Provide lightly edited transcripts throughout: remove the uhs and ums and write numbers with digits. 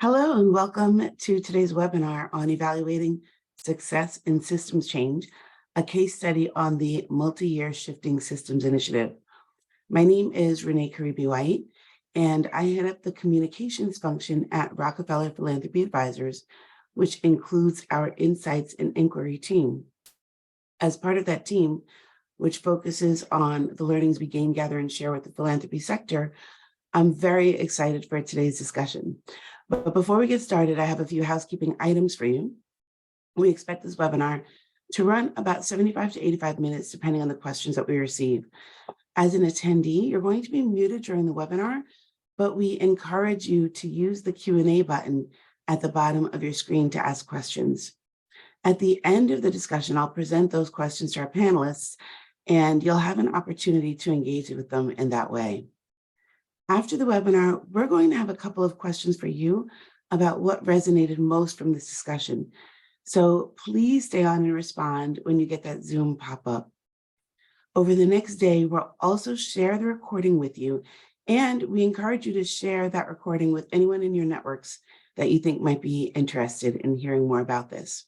Hello and welcome to today's webinar on evaluating success in systems change, a case study on the multi-year Shifting Systems Initiative. My name is Renee Karibi-White, and I head up the communications function at Rockefeller Philanthropy Advisors, which includes our Insights and Inquiry team. As part of that team, which focuses on the learnings we gain, gather, and share with the philanthropy sector, I'm very excited for today's discussion. But before we get started, I have a few housekeeping items for you. We expect this webinar to run about 75 to 85 minutes, depending on the questions that we receive. As an attendee, you're going to be muted during the webinar, but we encourage you to use the Q&A button at the bottom of your screen to ask questions. At the end of the discussion, I'll present those questions to our panelists, and you'll have an opportunity to engage with them in that way. After the webinar, we're going to have a couple of questions for you about what resonated most from this discussion. So please stay on and respond when you get that Zoom pop-up. Over the next day, we'll also share the recording with you, and we encourage you to share that recording with anyone in your networks that you think might be interested in hearing more about this.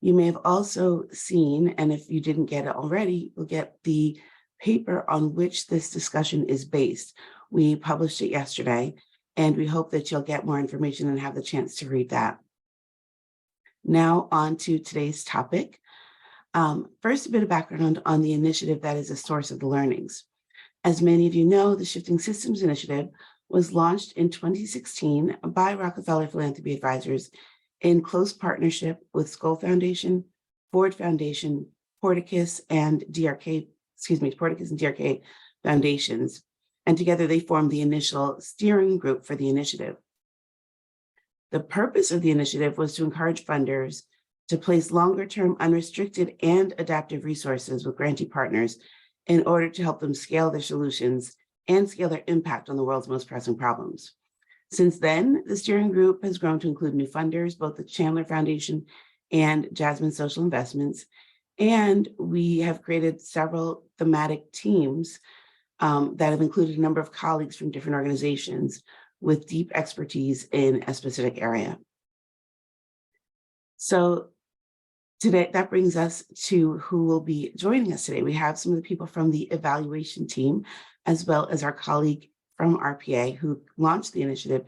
You may have also seen, and if you didn't get it already, you'll get the paper on which this discussion is based. We published it yesterday, and we hope that you'll get more information and have the chance to read that. Now on to today's topic. First, a bit of background on the initiative that is a source of the learnings. As many of you know, the Shifting Systems Initiative was launched in 2016 by Rockefeller Philanthropy Advisors in close partnership with Skoll Foundation, Ford Foundation, Porticus and DRK Foundations. And together they formed the initial steering group for the initiative. The purpose of the initiative was to encourage funders to place longer-term unrestricted and adaptive resources with grantee partners in order to help them scale their solutions and scale their impact on the world's most pressing problems. Since then, the steering group has grown to include new funders, both the Chandler Foundation and Jasmine Social Investments, and we have created several thematic teams that have included a number of colleagues from different organizations with deep expertise in a specific area. So today, that brings us to who will be joining us today. We have some of the people from the evaluation team, as well as our colleague from RPA who launched the initiative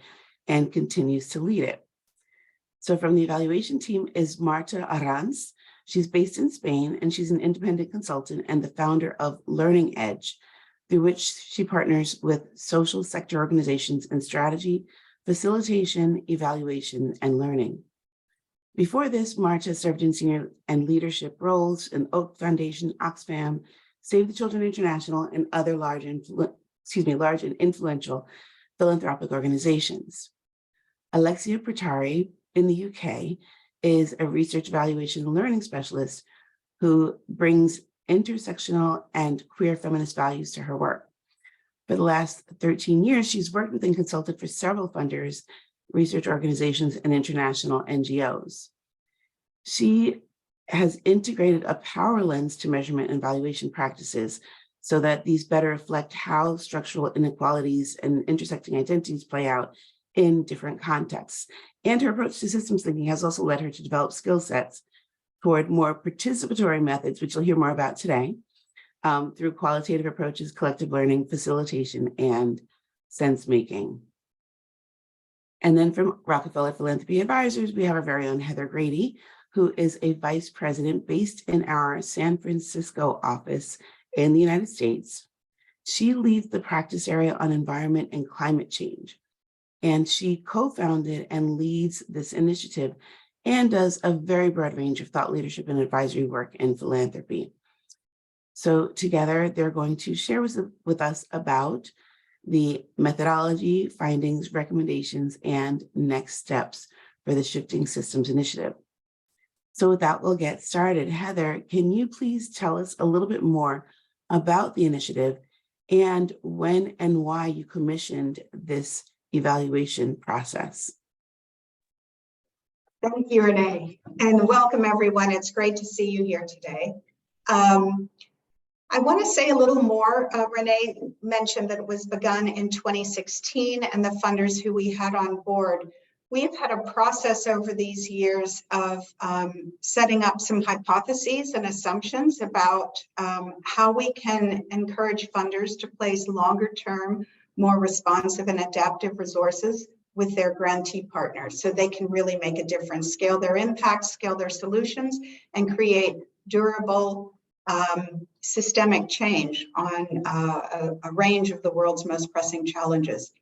and continues to lead it. So from the evaluation team is Marta Arranz. She's based in Spain, and she's an independent consultant and the founder of Learning Edge, through which she partners with social sector organizations in strategy, facilitation, evaluation, and learning. Before this, Marta served in senior and leadership roles in Oak Foundation, Oxfam, Save the Children International, and other large and influential philanthropic organizations. Alexia Pratari in the UK is a research evaluation and learning specialist who brings intersectional and queer feminist values to her work. For the last 13 years, she's worked with and consulted for several funders, research organizations, and international NGOs. She has integrated a power lens to measurement and evaluation practices so that these better reflect how structural inequalities and intersecting identities play out in different contexts. And her approach to systems thinking has also led her to develop skill sets toward more participatory methods, which you'll hear more about today, through qualitative approaches, collective learning, facilitation, and sense-making. And then from Rockefeller Philanthropy Advisors, we have our very own Heather Grady, who is a vice president based in our San Francisco office in the United States. She leads the practice area on environment and climate change. And she co-founded and leads this initiative and does a very broad range of thought leadership and advisory work in philanthropy. So together, they're going to share with us about the methodology, findings, recommendations, and next steps for the Shifting Systems Initiative. So with that, we'll get started. Heather, can you please tell us a little bit more about the initiative and when and why you commissioned this evaluation process? Thank you, Renee, and welcome everyone. It's great to see you here today. I want to say a little more. Renee mentioned that it was begun in 2016, and the funders who we had on board We've had a process over these years of setting up some hypotheses and assumptions about how we can encourage funders to place longer-term, more responsive and adaptive resources with their grantee partners so they can really make a difference, scale their impact, scale their solutions, and create durable systemic change on a range of the world's most pressing challenges.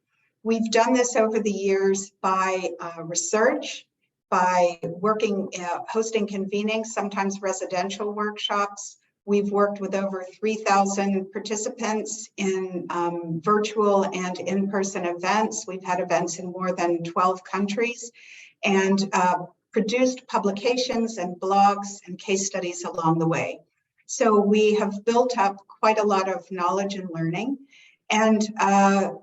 We've done this over the years by research, by working, hosting convenings, sometimes residential workshops. We've worked with over 3,000 participants in virtual and in-person events. We've had events in more than 12 countries and produced publications and blogs and case studies along the way. So we have built up quite a lot of knowledge and learning. And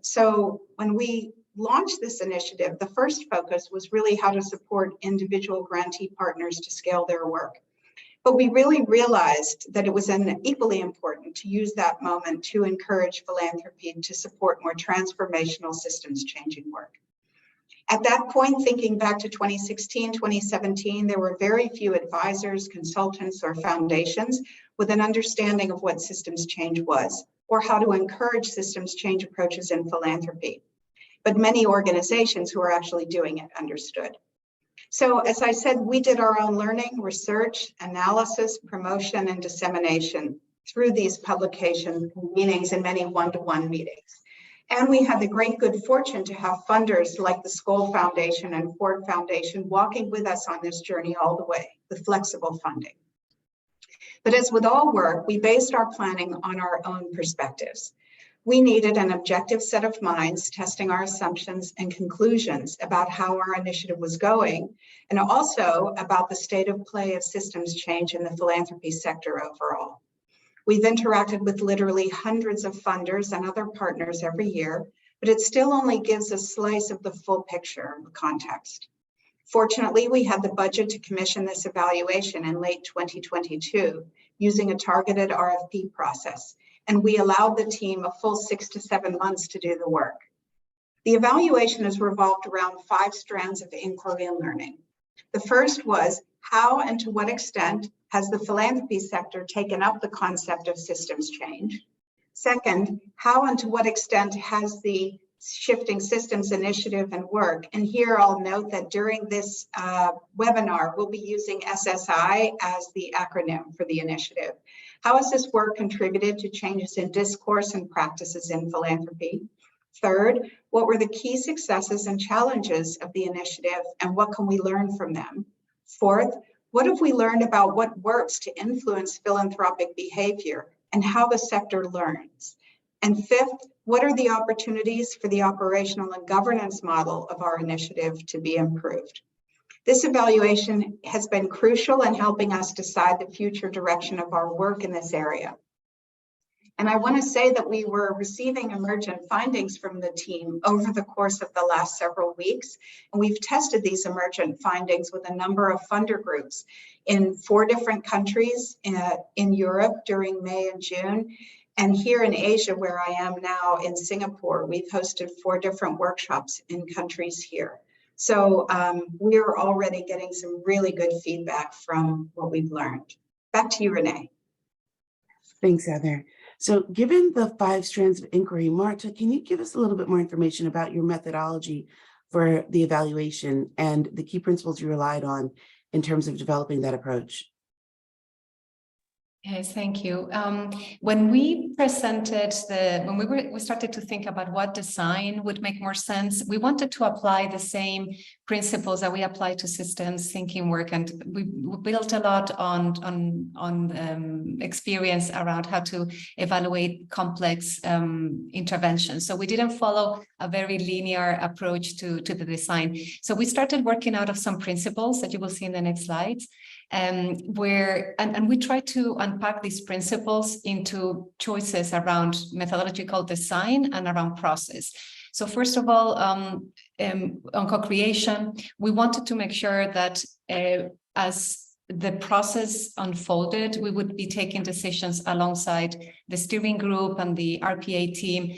so when we launched this initiative, the first focus was really how to support individual grantee partners to scale their work. But we really realized that it was equally important to use that moment to encourage philanthropy to support more transformational systems changing work. At that point, thinking back to 2016, 2017, there were very few advisors, consultants, or foundations with an understanding of what systems change was, or how to encourage systems change approaches in philanthropy. But many organizations who are actually doing it understood. So as I said, we did our own learning, research, analysis, promotion, and dissemination through these publication meetings and many one-to-one meetings. And we had the great good fortune to have funders like the Skoll Foundation and Ford Foundation walking with us on this journey all the way with flexible funding. But as with all work, we based our planning on our own perspectives. We needed an objective set of minds testing our assumptions and conclusions about how our initiative was going, and also about the state of play of systems change in the philanthropy sector overall. We've interacted with literally hundreds of funders and other partners every year, but it still only gives a slice of the full picture of the context. Fortunately, we had the budget to commission this evaluation in late 2022 using a targeted RFP process, and we allowed the team a full 6 to 7 months to do the work. The evaluation has revolved around 5 strands of inquiry and learning. The first was how and to what extent has the philanthropy sector taken up the concept of systems change? Second, how and to what extent has the Shifting Systems Initiative and work? And here I'll note that during this webinar, we'll be using SSI as the acronym for the initiative. How has this work contributed to changes in discourse and practices in philanthropy? Third, what were the key successes and challenges of the initiative and what can we learn from them? Fourth, what have we learned about what works to influence philanthropic behavior and how the sector learns? And fifth, what are the opportunities for the operational and governance model of our initiative to be improved? This evaluation has been crucial in helping us decide the future direction of our work in this area. And I want to say that we were receiving emergent findings from the team over the course of the last several weeks. And we've tested these emergent findings with a number of funder groups in 4 different countries in Europe during May and June. And here in Asia, where I am now in Singapore, we've hosted 4 different workshops in countries here. So we're already getting some really good feedback from what we've learned. Back to you, Renee. Thanks, Heather. So given the 5 strands of inquiry, Marta, can you give us a little bit more information about your methodology for the evaluation and the key principles you relied on in terms of developing that approach? Yes, thank you. When we presented we started to think about what design would make more sense, we wanted to apply the same principles that we apply to systems thinking work, and we built a lot on experience around how to evaluate complex interventions. So we didn't follow a very linear approach to the design. So we started working out of some principles that you will see in the next slides. And we try to unpack these principles into choices around methodological design and around process. So first of all, on co-creation, we wanted to make sure that as the process unfolded, we would be taking decisions alongside the steering group and the RPA team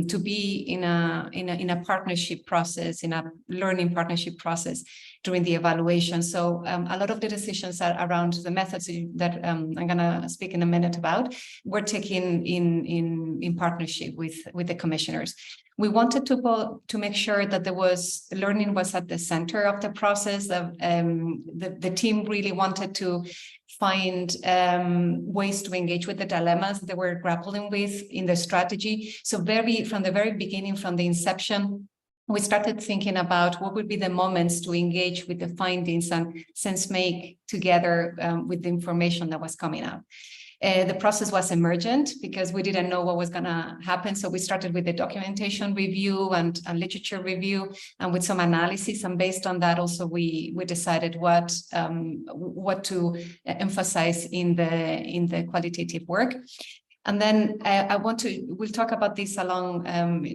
to be in a partnership process, in a learning partnership process during the evaluation. So a lot of the decisions are around the methods that I'm going to speak in a minute about, were taken in partnership with the commissioners. We wanted to make sure that learning was at the center of the process. The team really wanted to find ways to engage with the dilemmas they were grappling with in the strategy. So from the very beginning, from the inception, we started thinking about what would be the moments to engage with the findings and sense make together with the information that was coming out. The process was emergent because we didn't know what was going to happen. So we started with the documentation review and literature review and with some analysis. And based on that, also we decided what to emphasize in the qualitative work. And then we'll talk about this along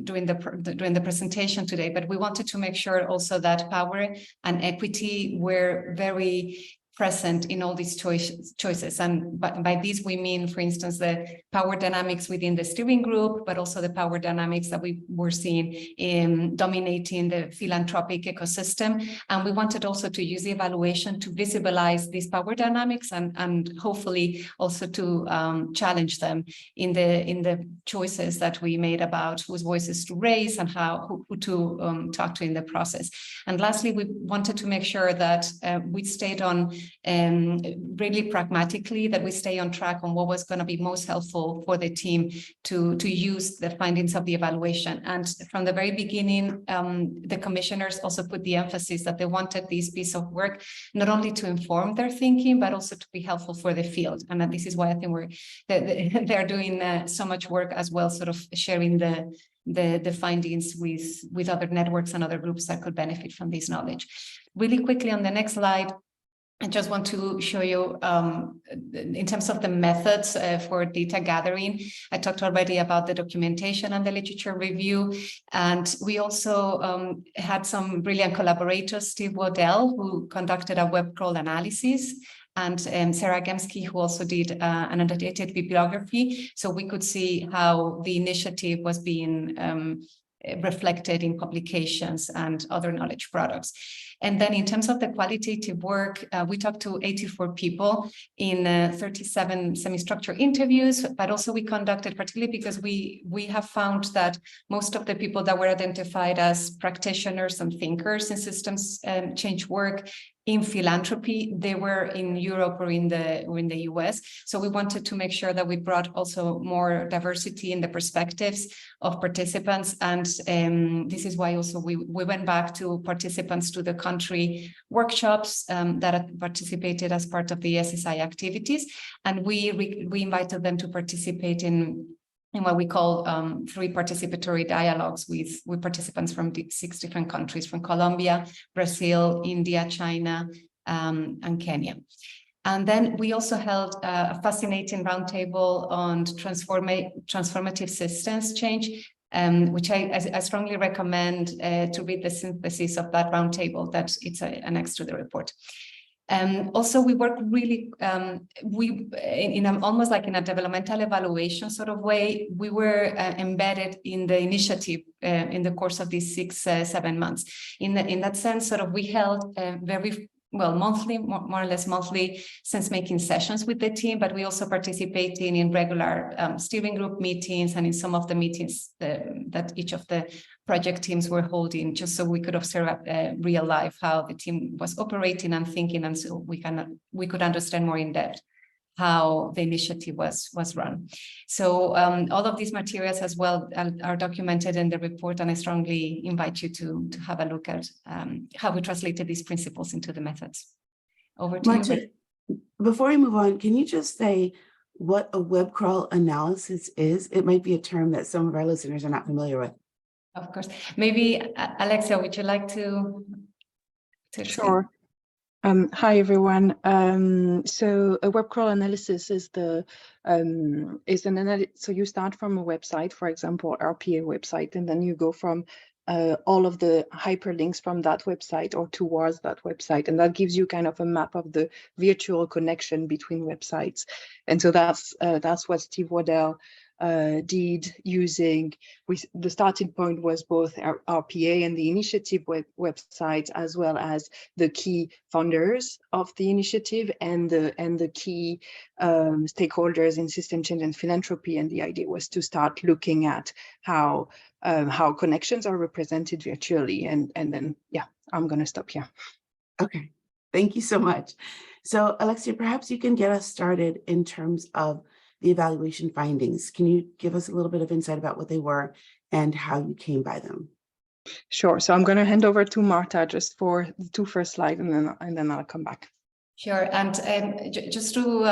during the presentation today, but we wanted to make sure also that power and equity were very present in all these choices. And by this, we mean, for instance, the power dynamics within the steering group, but also the power dynamics that we were seeing in dominating the philanthropic ecosystem. And we wanted also to use the evaluation to visualize these power dynamics and hopefully also to challenge them in the choices that we made about whose voices to raise and who to talk to in the process. And lastly, we wanted to make sure that we stayed on really pragmatically, that we stay on track on what was going to be most helpful for the team to use the findings of the evaluation. And from the very beginning, the commissioners also put the emphasis that they wanted this piece of work not only to inform their thinking, but also to be helpful for the field. And this is why I think they're doing so much work as well, sort of sharing the findings with other networks and other groups that could benefit from this knowledge. Really quickly on the next slide, I just want to show you in terms of the methods for data gathering. I talked already about the documentation and the literature review. And we also had some brilliant collaborators, Steve Waddell, who conducted a web crawl analysis, and Sarah Gemsky, who also did an annotated bibliography. So we could see how the initiative was being reflected in publications and other knowledge products. And then in terms of the qualitative work, we talked to 84 people in 37 semi-structured interviews, but also we conducted, particularly because we have found that most of the people that were identified as practitioners and thinkers in systems change work in philanthropy, they were in Europe or in the US. So we wanted to make sure that we brought also more diversity in the perspectives of participants. And this is why also we went back to participants to the country workshops that had participated as part of the SSI activities. And we invited them to participate in what we call 3 participatory dialogues with participants from 6 different countries, from Colombia, Brazil, India, China, and Kenya. And then we also held a fascinating roundtable on transformative systems change, which I strongly recommend to read the synthesis of that roundtable, that it's annexed to the report. Also, we work really, almost like in a developmental evaluation sort of way. We were embedded in the initiative in the course of these 6-7 months. In that sense, sort of, we held very monthly, more or less monthly sense-making sessions with the team, but we also participated in regular steering group meetings and in some of the meetings that each of the project teams were holding, just so we could observe real life how the team was operating and thinking, and so we could understand more in depth how the initiative was run. So all of these materials as well are documented in the report, and I strongly invite you to have a look at how we translated these principles into the methods. Over to you. Before we move on, can you just say what a web crawl analysis is? It might be a term that some of our listeners are not familiar with. Of course. Maybe, Alexia, would you like to Sure. Hi, everyone. So a web crawl analysis is so you start from a website, for example, RPA website, and then you go from all of the hyperlinks from that website or towards that website. And that gives you kind of a map of the virtual connection between websites. And so that's what Steve Waddell did using, the starting point was both our RPA and the initiative websites, as well as the key funders of the initiative and the key stakeholders in system change and philanthropy. And the idea was to start looking at how connections are represented virtually. And then, yeah, I'm going to stop here. Okay, thank you so much. So Alexia, perhaps you can get us started in terms of the evaluation findings. Can you give us a little bit of insight about what they were and how you came by them? Sure. So I'm going to hand over to Marta just for the 2 first slides, and then I'll come back. Sure, and just to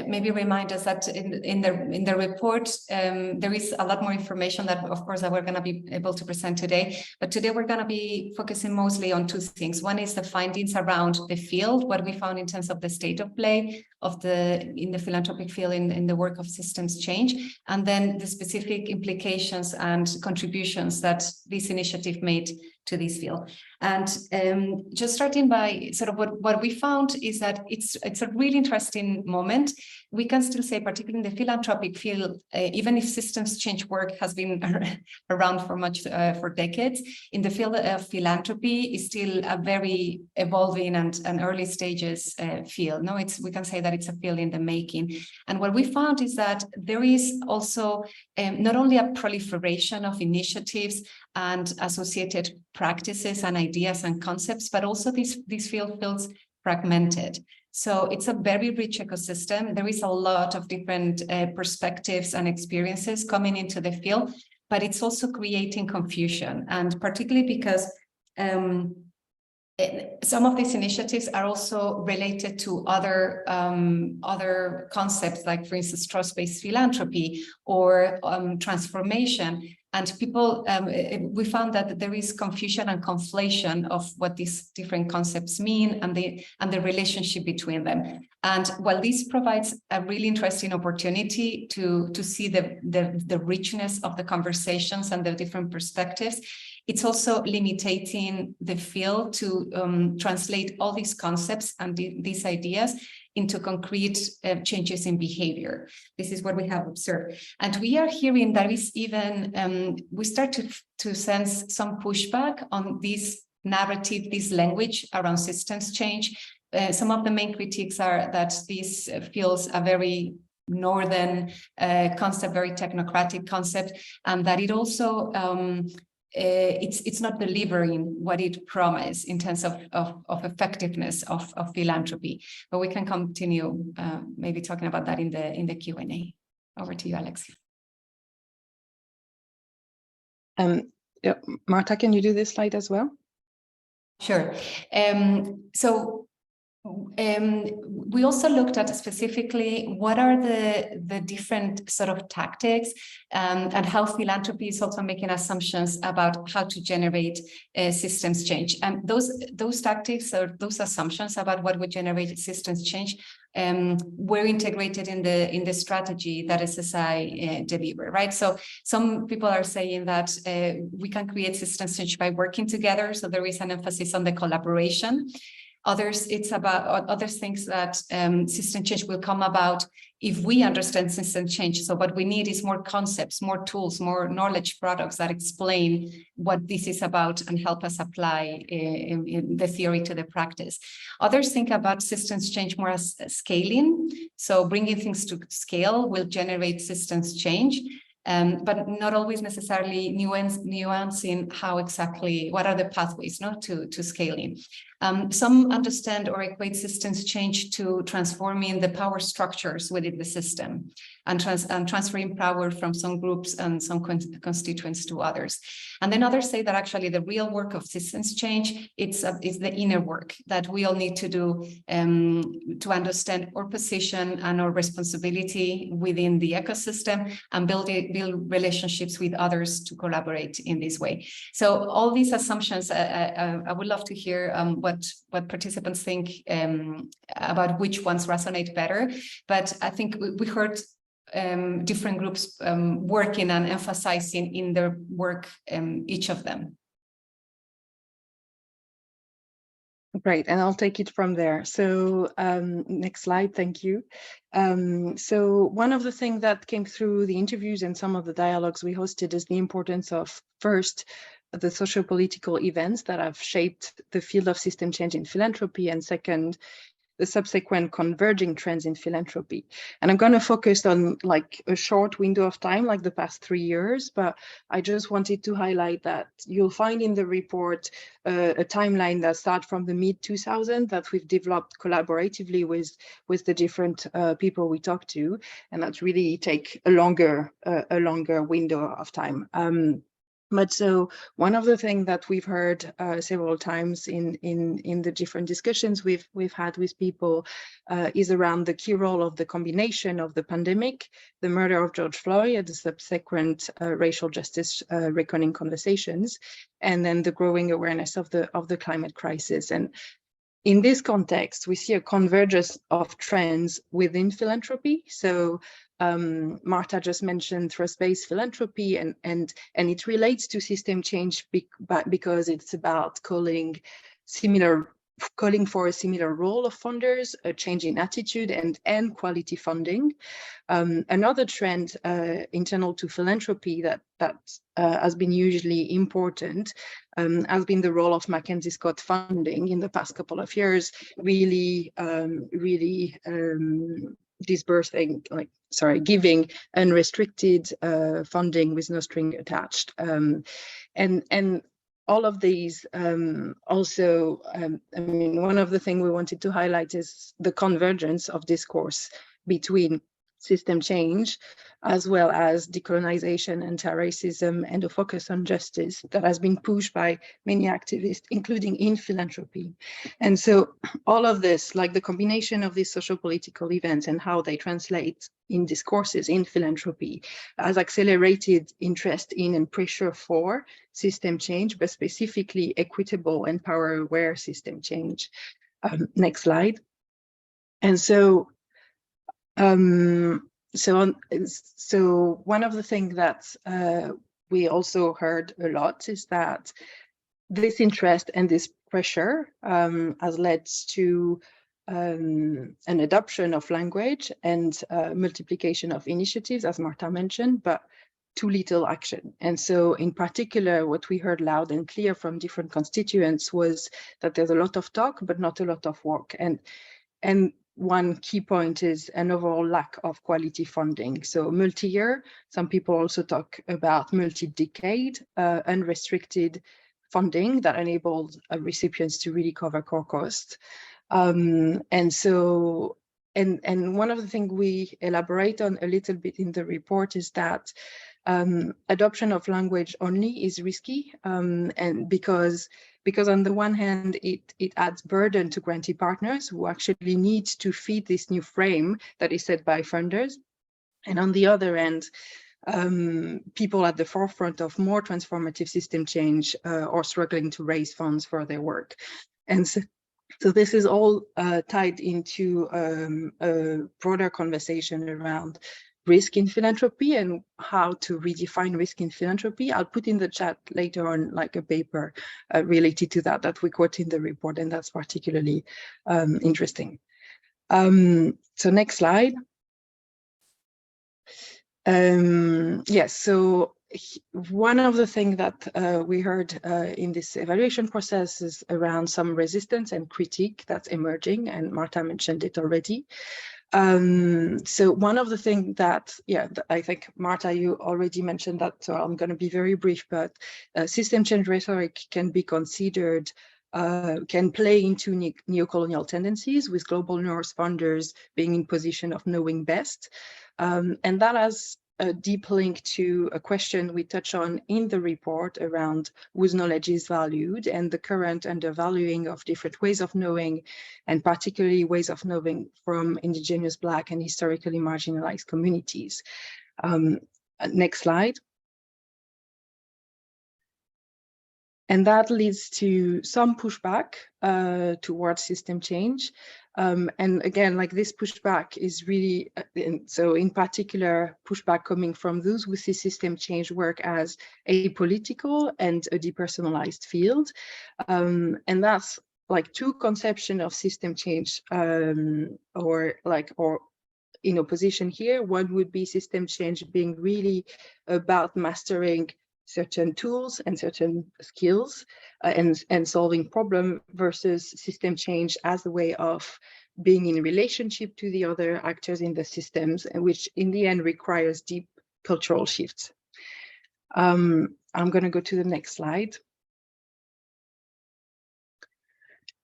maybe remind us that in the report there is a lot more information that, of course, that we're going to be able to present today. But today we're going to be focusing mostly on 2 things. One is the findings around the field, what we found in terms of the state of play in the philanthropic field in the work of systems change, and then the specific implications and contributions that this initiative made to this field. And just starting by sort of what we found is that it's a really interesting moment. We can still say, particularly in the philanthropic field, even if systems change work has been around for decades, in the field of philanthropy is still a very evolving and early stages field. No, we can say that it's a field in the making. And what we found is that there is also not only a proliferation of initiatives and associated practices and ideas and concepts, but also this field feels fragmented. So it's a very rich ecosystem. There is a lot of different perspectives and experiences coming into the field, but it's also creating confusion, and particularly because some of these initiatives are also related to other concepts, like, for instance, trust-based philanthropy or transformation. And people, we found that there is confusion and conflation of what these different concepts mean and the relationship between them. And while this provides a really interesting opportunity to see the richness of the conversations and the different perspectives, it's also limiting the field to translate all these concepts and these ideas into concrete changes in behavior. This is what we have observed. And we are hearing that is even, we start to sense some pushback on this narrative, this language around systems change. Some of the main critiques are that this feels a very northern concept, very technocratic concept, and that it also it's not delivering what it promised in terms of effectiveness of philanthropy. But we can continue maybe talking about that in the Q&A. Over to you, Alex. Yeah, Marta, can you do this slide as well? Sure. So we also looked at specifically what are the different sort of tactics and how philanthropy is also making assumptions about how to generate systems change. And those tactics or those assumptions about what would generate systems change were integrated in the strategy that SSI delivered, right? So some people are saying that we can create systems change by working together. So there is an emphasis on the collaboration. Others, it's about other things that system change will come about if we understand system change. So what we need is more concepts, more tools, more knowledge products that explain what this is about and help us apply in the theory to the practice. Others think about systems change more as scaling. So bringing things to scale will generate systems change. But not always necessarily nuancing how exactly, what are the pathways to scaling. Some understand or equate systems change to transforming the power structures within the system and transferring power from some groups and some constituents to others. And then others say that actually the real work of systems change, it's the inner work that we all need to do to understand our position and our responsibility within the ecosystem and build relationships with others to collaborate in this way. So all these assumptions, I would love to hear what participants think about which ones resonate better. But I think we heard different groups working and emphasizing in their work each of them. Great, and I'll take it from there. So next slide, thank you. So one of the things that came through the interviews and some of the dialogues we hosted is the importance of, first, the socio-political events that have shaped the field of system change in philanthropy, and second, the subsequent converging trends in philanthropy. And I'm going to focus on like a short window of time, like the past 3 years, but I just wanted to highlight that you'll find in the report a timeline that starts from the mid-2000s that we've developed collaboratively with the different people we talk to, and that's really take a longer window of time. But so one of the things that we've heard several times in the different discussions we've had with people is around the key role of the combination of the pandemic, the murder of George Floyd, and the subsequent racial justice reckoning conversations, and then the growing awareness of the climate crisis. And in this context, we see a convergence of trends within philanthropy. So Marta just mentioned trust-based philanthropy, and it relates to system change because it's about calling for a similar role of funders, a change in attitude, and quality funding. Another trend internal to philanthropy that has been usually important has been the role of Mackenzie Scott funding in the past couple of years, really giving unrestricted funding with no string attached. And all of these I mean, one of the things we wanted to highlight is the convergence of discourse between system change, as well as decolonization, anti-racism, and a focus on justice that has been pushed by many activists, including in philanthropy. And so all of this, like the combination of these social political events and how they translate in discourses in philanthropy, has accelerated interest in and pressure for system change, but specifically equitable and power-aware system change. Next slide. And so so one of the things that we also heard a lot is that this interest and this pressure has led to an adoption of language and multiplication of initiatives, as Marta mentioned, but too little action. And so in particular, what we heard loud and clear from different constituents was that there's a lot of talk, but not a lot of work. And one key point is an overall lack of quality funding. So multi-year, some people also talk about multi-decade, unrestricted funding that enabled recipients to really cover core costs. And one of the things we elaborate on a little bit in the report is that adoption of language only is risky, and because on the one hand, it adds burden to grantee partners who actually need to feed this new frame that is set by funders. And on the other end, people at the forefront of more transformative system change are struggling to raise funds for their work. And so this is all tied into a broader conversation around risk in philanthropy and how to redefine risk in philanthropy. I'll put in the chat later on like a paper related to that we quote in the report, and that's particularly interesting. So next slide. Yes, so one of the things that we heard in this evaluation process is around some resistance and critique that's emerging, and Marta mentioned it already. So one of the things that, I think, Marta, you already mentioned that, so I'm going to be very brief, but system change rhetoric can be considered, can play into neocolonial tendencies, with global north funders being in position of knowing best. And that has a deep link to a question we touch on in the report around whose knowledge is valued and the current undervaluing of different ways of knowing, and particularly ways of knowing from Indigenous, Black, and historically marginalized communities. Next slide. And that leads to some pushback towards system change. And again, like this pushback is really, so in particular, pushback coming from those who see system change work as apolitical and a depersonalized field. And that's like two conception of system change, or in opposition here. One would be system change being really about mastering certain tools and certain skills and solving problem, versus system change as a way of being in relationship to the other actors in the systems, and which in the end requires deep cultural shifts. I'm going to go to the next slide.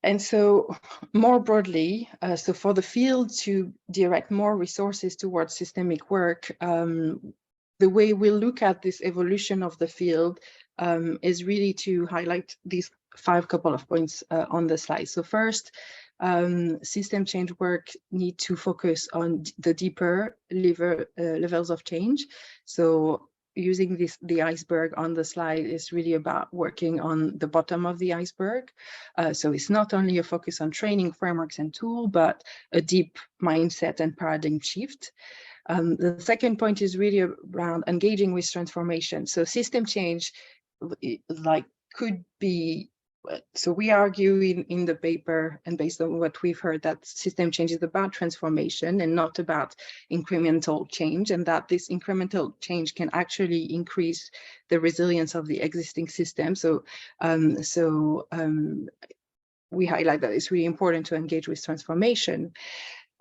And so more broadly, so for the field to direct more resources towards systemic work, the way we look at this evolution of the field is really to highlight these 5 couple of points on the slide. So first, system change work need to focus on the deeper levels of change. So using the iceberg on the slide is really about working on the bottom of the iceberg. So it's not only a focus on training frameworks and tools, but a deep mindset and paradigm shift. The second point is really around engaging with transformation. So system change could be, so we argue in the paper, and based on what we've heard, that system change is about transformation and not about incremental change, and that this incremental change can actually increase the resilience of the existing system. So we highlight that it's really important to engage with transformation.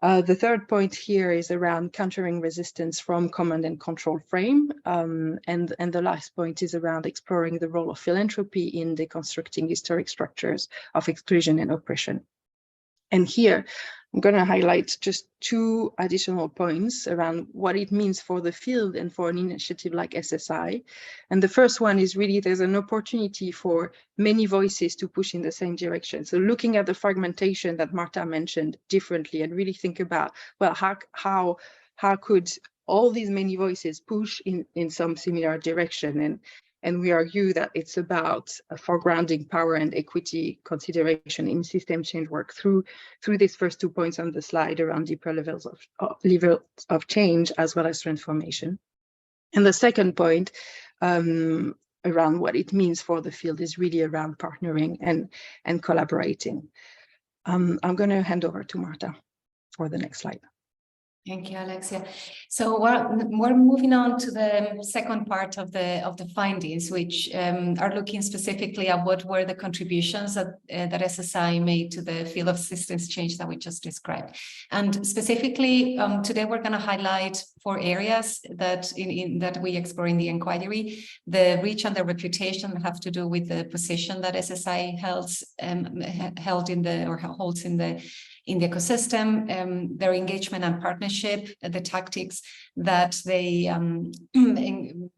The third point here is around countering resistance from command and control frame. And the last point is around exploring the role of philanthropy in deconstructing historic structures of exclusion and oppression. And here, I'm going to highlight just 2 additional points around what it means for the field and for an initiative like SSI. And the first one is really there's an opportunity for many voices to push in the same direction. So looking at the fragmentation that Marta mentioned differently, and really think about, well, how could all these many voices push in some similar direction? And we argue that it's about foregrounding power and equity consideration in system change work through these first 2 points on the slide around deeper levels of change as well as transformation. And the second point around what it means for the field is really around partnering and collaborating. I'm going to hand over to Marta for the next slide. Thank you, Alexia. So we're moving on to the second part of the findings, which are looking specifically at what were the contributions that SSI made to the field of systems change that we just described. And specifically, today we're going to highlight 4 areas that that we explore in the inquiry. The reach and the reputation have to do with the position that SSI holds in the ecosystem, their engagement and partnership, the tactics that they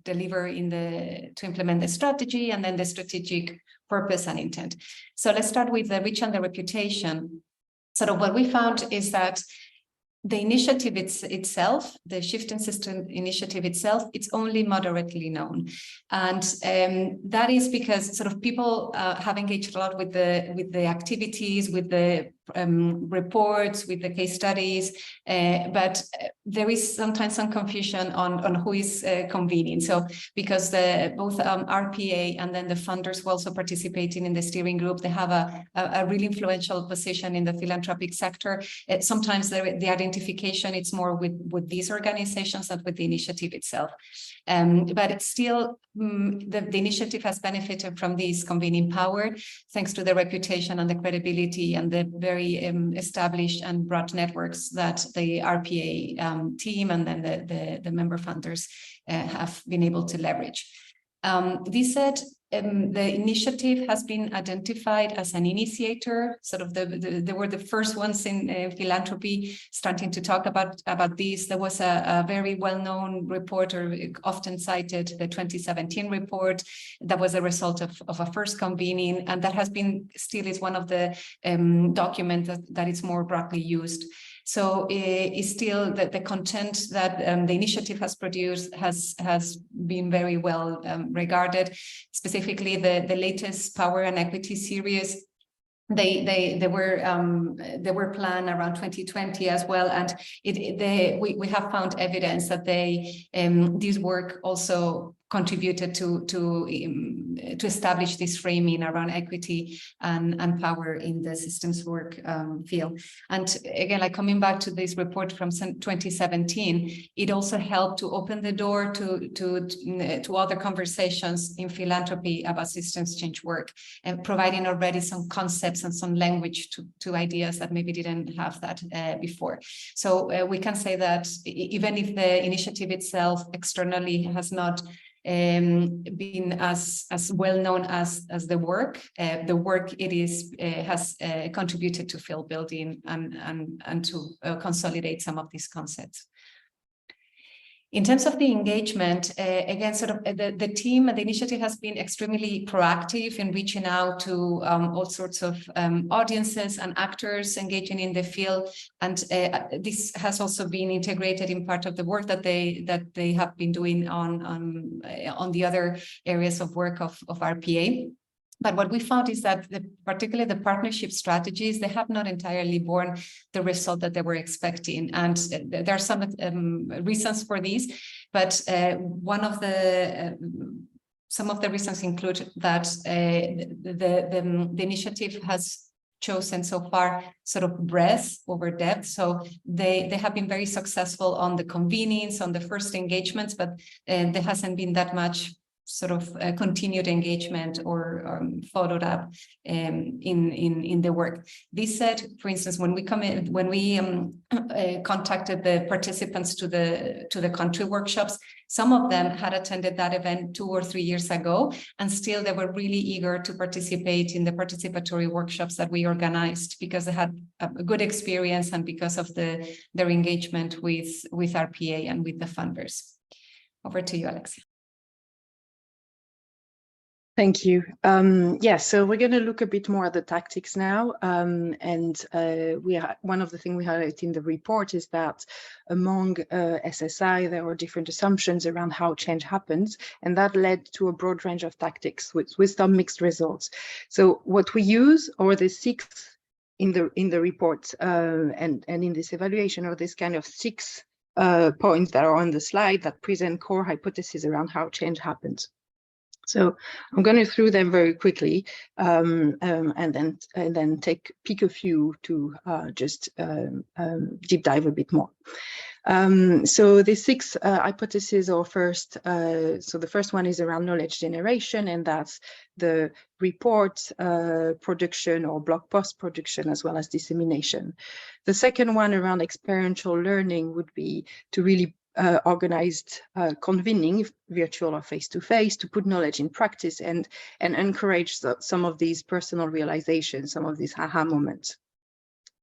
deliver to implement the strategy, and then the strategic purpose and intent. So let's start with the reach and the reputation. Sort of what we found is that the initiative itself, the Shift in System initiative itself, it's only moderately known. And that is because sort of people have engaged a lot with the activities, with the reports, with the case studies, but there is sometimes some confusion on who is convening. So because both RPA and then the funders who also participating in the steering group, they have a really influential position in the philanthropic sector. Sometimes the identification, it's more with these organizations than with the initiative itself. But it's still, the initiative has benefited from this convening power, thanks to the reputation and the credibility and the very established and broad networks that the RPA team and then the member funders have been able to leverage. This said, the initiative has been identified as an initiator. Sort of they were the first ones in philanthropy starting to talk about this. There was a very well-known report, or often cited, the 2017 report, that was a result of a first convening, and that has been still is one of the documents that is more broadly used. So it's still the content that the initiative has produced has been very well regarded. Specifically, the latest Power and Equity series, they were planned around 2020 as well, and we have found evidence that this work also contributed to establish this framing around equity and power in the systems work field. And again, like coming back to this report from 2017, it also helped to open the door to other conversations in philanthropy about systems change work, and providing already some concepts and some language to ideas that maybe didn't have that before. So we can say that even if the initiative itself externally has not been as well known as the work it is has contributed to field building and to consolidate some of these concepts. In terms of the engagement, again, sort of the team and the initiative has been extremely proactive in reaching out to all sorts of audiences and actors engaging in the field. And this has also been integrated in part of the work that they have been doing on the other areas of work of RPA. But what we found is that particularly the partnership strategies, they have not entirely borne the result that they were expecting. And there are some reasons for these, but some of the reasons include that the initiative has chosen so far sort of breadth over depth. So they have been very successful on the convenings, on the first engagements, but there hasn't been that much sort of continued engagement or followed up in the work. This said, for instance, when we contacted the participants to the country workshops, some of them had attended that event 2 or 3 years ago, and still they were really eager to participate in the participatory workshops that we organized because they had a good experience and because of their engagement with RPA and with the funders. Over to you, Alexia. Thank you. So we're going to look a bit more at the tactics now. One of the things we highlight in the report is that among SSI, there were different assumptions around how change happens, and that led to a broad range of tactics with some mixed results. So what we use are the 6 in the report and in this evaluation are this kind of 6 points that are on the slide that present core hypotheses around how change happens. So I'm going to through them very quickly and then pick a few to just deep dive a bit more. So the 6 hypotheses are first, so the first one is around knowledge generation, and that's the report production or blog post production as well as dissemination. The second one around experiential learning would be to really organized convening, virtual or face-to-face, to put knowledge in practice and encourage some of these personal realizations, some of these aha moments.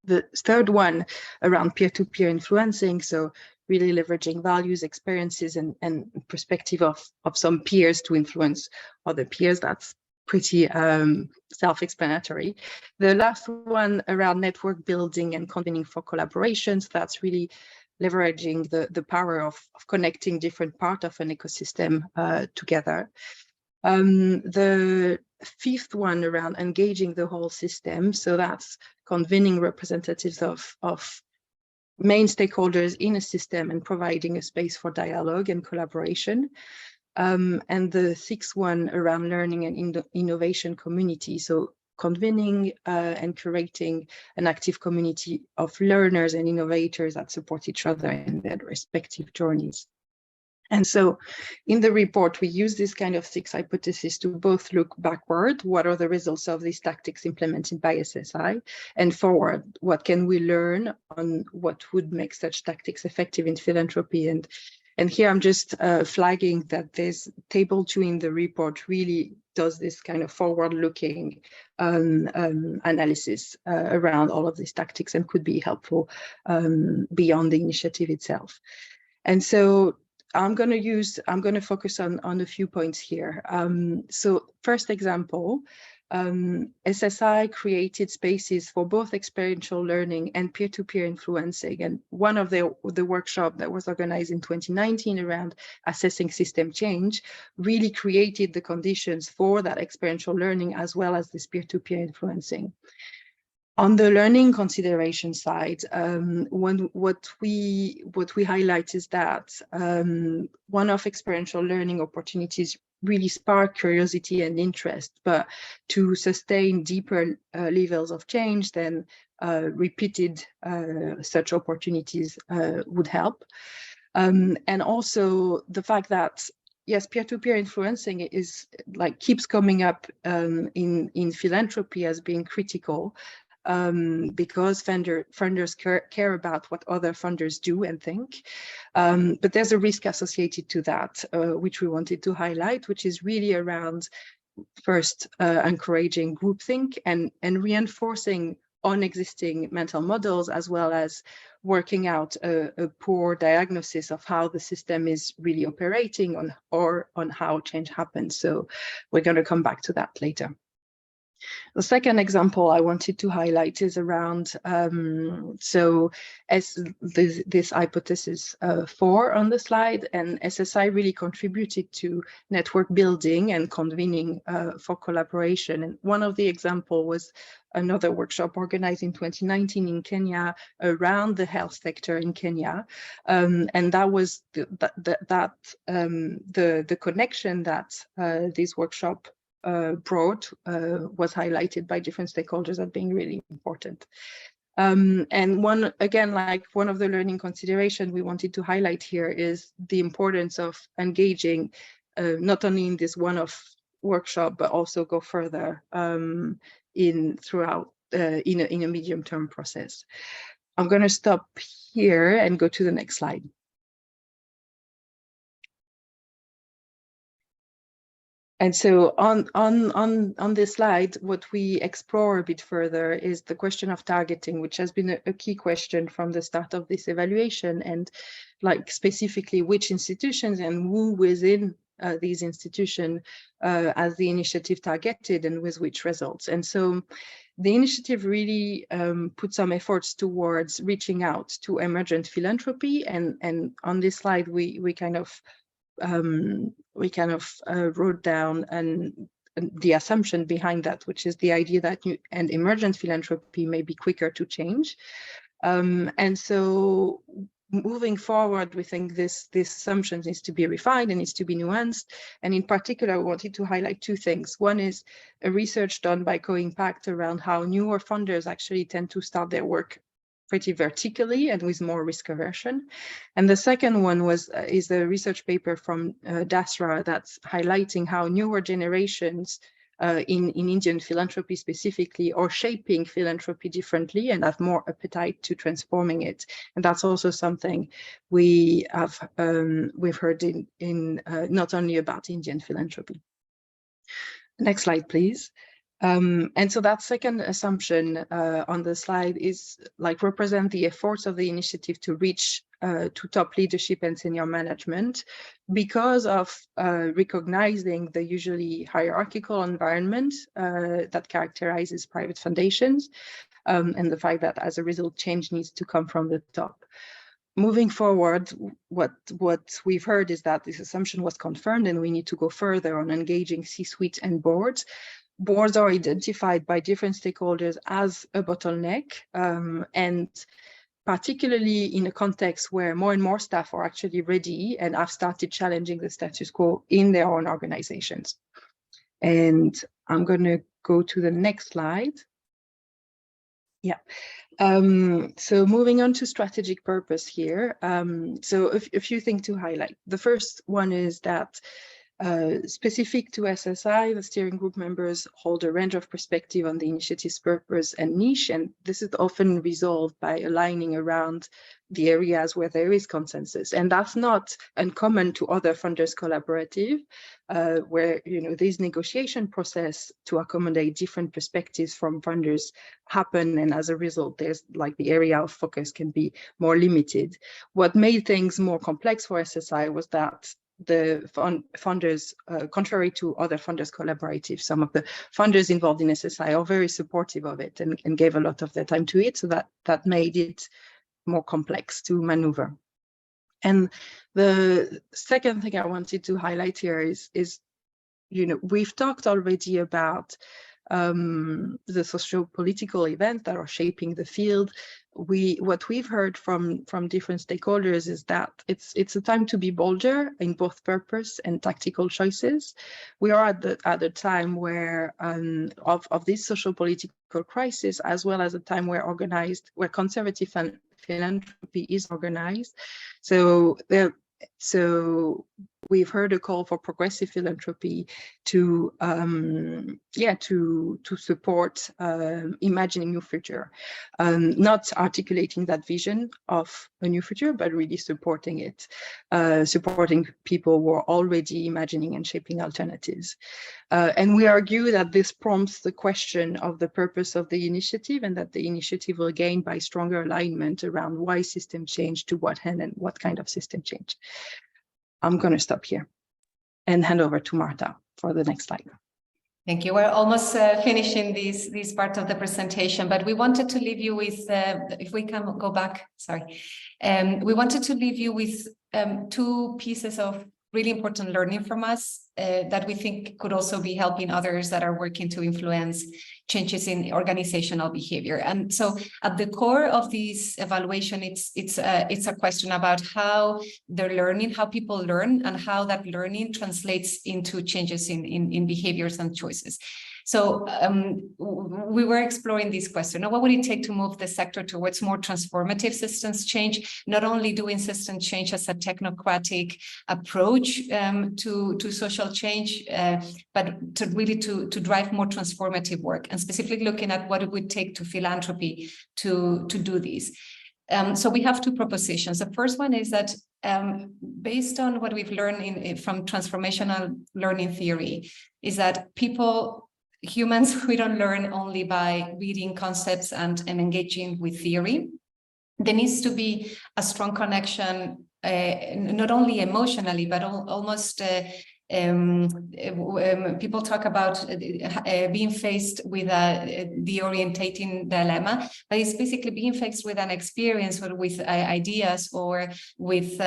The third one around peer-to-peer influencing, so really leveraging values, experiences, and perspective of some peers to influence other peers. That's pretty self-explanatory. The last one around network building and convening for collaborations, that's really leveraging the power of connecting different parts of an ecosystem together. The 5th one around engaging the whole system, so that's convening representatives of main stakeholders in a system and providing a space for dialogue and collaboration. And the 6th one around learning and innovation community, so convening and curating an active community of learners and innovators that support each other in their respective journeys. And so in the report, we use this kind of 6 hypotheses to both look backward, what are the results of these tactics implemented by SSI, and forward, what can we learn on what would make such tactics effective in philanthropy. And here I'm just flagging that there's table 2 in the report really does this kind of forward-looking analysis around all of these tactics and could be helpful beyond the initiative itself. And so I'm going to focus on a few points here. So first example, SSI created spaces for both experiential learning and peer-to-peer influencing. And one of the workshop that was organized in 2019 around assessing system change really created the conditions for that experiential learning as well as this peer-to-peer influencing. On the learning consideration side, what we highlight is that one-off experiential learning opportunities really spark curiosity and interest, but to sustain deeper levels of change, then repeated such opportunities would help. And also the fact that, yes, peer-to-peer influencing is keeps coming up in philanthropy as being critical, because funders care about what other funders do and think. But there's a risk associated to that, which we wanted to highlight, which is really around first encouraging groupthink and reinforcing on existing mental models, as well as working out a poor diagnosis of how the system is really operating on how change happens. So we're going to come back to that later. The second example I wanted to highlight is around, so as this hypothesis 4 on the slide, and SSI really contributed to network building and convening for collaboration. And one of the example was another workshop organized in 2019 in Kenya around the health sector in Kenya. And that was the connection that this workshop brought was highlighted by different stakeholders as being really important. And one of the learning considerations we wanted to highlight here is the importance of engaging not only in this one-off workshop, but also go further in a medium-term process. I'm going to stop here and go to the next slide. And so on this slide, what we explore a bit further is the question of targeting, which has been a key question from the start of this evaluation, and specifically which institutions and who within these institutions as the initiative targeted and with which results. And so the initiative really put some efforts towards reaching out to emergent philanthropy, and on this slide we kind of wrote down the assumption behind that, which is the idea that new and emergent philanthropy may be quicker to change. And so moving forward, we think this assumption needs to be refined and needs to be nuanced. And in particular, I wanted to highlight two things. One is a research done by Co-Impact around how newer funders actually tend to start their work pretty vertically and with more risk aversion. And the second one is a research paper from DASRA that's highlighting how newer generations in Indian philanthropy specifically are shaping philanthropy differently and have more appetite to transforming it. And that's also something we've heard in not only about Indian philanthropy. Next slide, please. And so that second assumption on the slide is represent the efforts of the initiative to reach to top leadership and senior management, because of recognizing the usually hierarchical environment that characterizes private foundations, and the fact that as a result, change needs to come from the top. Moving forward, what we've heard is that this assumption was confirmed, and we need to go further on engaging C-suite and boards. Boards are identified by different stakeholders as a bottleneck, and particularly in a context where more and more staff are actually ready and have started challenging the status quo in their own organizations. And I'm going to go to the next slide. Yeah. So moving on to strategic purpose here. So a few things to highlight. The first one is that specific to SSI, the steering group members hold a range of perspective on the initiative's purpose and niche, and this is often resolved by aligning around the areas where there is consensus. And that's not uncommon to other funders collaborative, where this negotiation process to accommodate different perspectives from funders happen, and as a result, there's the area of focus can be more limited. What made things more complex for SSI was that the funders, contrary to other funders collaborative, some of the funders involved in SSI are very supportive of it and gave a lot of their time to it, so that made it more complex to maneuver. And the second thing I wanted to highlight here is we've talked already about the socio-political events that are shaping the field. What we've heard from different stakeholders is that it's a time to be bolder in both purpose and tactical choices. We are at the time where of this social political crisis, as well as a time where conservative philanthropy is organized. So we've heard a call for progressive philanthropy to support imagining new future, not articulating that vision of a new future, but really supporting it, supporting people who are already imagining and shaping alternatives. And we argue that this prompts the question of the purpose of the initiative, and that the initiative will gain by stronger alignment around why system change, to what end, and what kind of system change. I'm going to stop here and hand over to Marta for the next slide. Thank you. We're almost finishing this part of the presentation, but we wanted to leave you with, if we can go back, sorry. We wanted to leave you with two pieces of really important learning from us that we think could also be helping others that are working to influence changes in organizational behavior. And so at the core of this evaluation, it's a question about how they're learning, how people learn, and how that learning translates into changes in behaviors and choices. So we were exploring this question. Now, what would it take to move the sector towards more transformative systems change, not only doing system change as a technocratic approach to social change, but to really to drive more transformative work, and specifically looking at what it would take to philanthropy to do this. So we have two propositions. The first one is that based on what we've learned from transformational learning theory, is that humans, we don't learn only by reading concepts and engaging with theory. There needs to be a strong connection, not only emotionally, but almost people talk about being faced with the orientating dilemma, but it's basically being faced with an experience or with ideas or with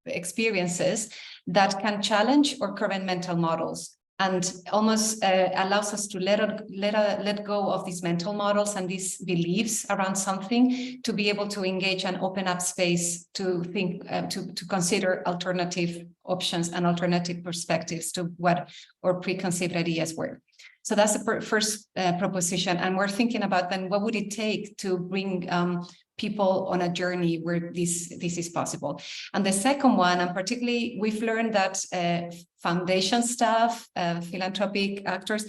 experiences that can challenge our current mental models, and almost allows us to let go of these mental models and these beliefs around something, to be able to engage and open up space to think, to consider alternative options and alternative perspectives to what our preconceived ideas were. So that's the first proposition, and we're thinking about then what would it take to bring people on a journey where this is possible. And the second one, and particularly we've learned that foundation staff, philanthropic actors,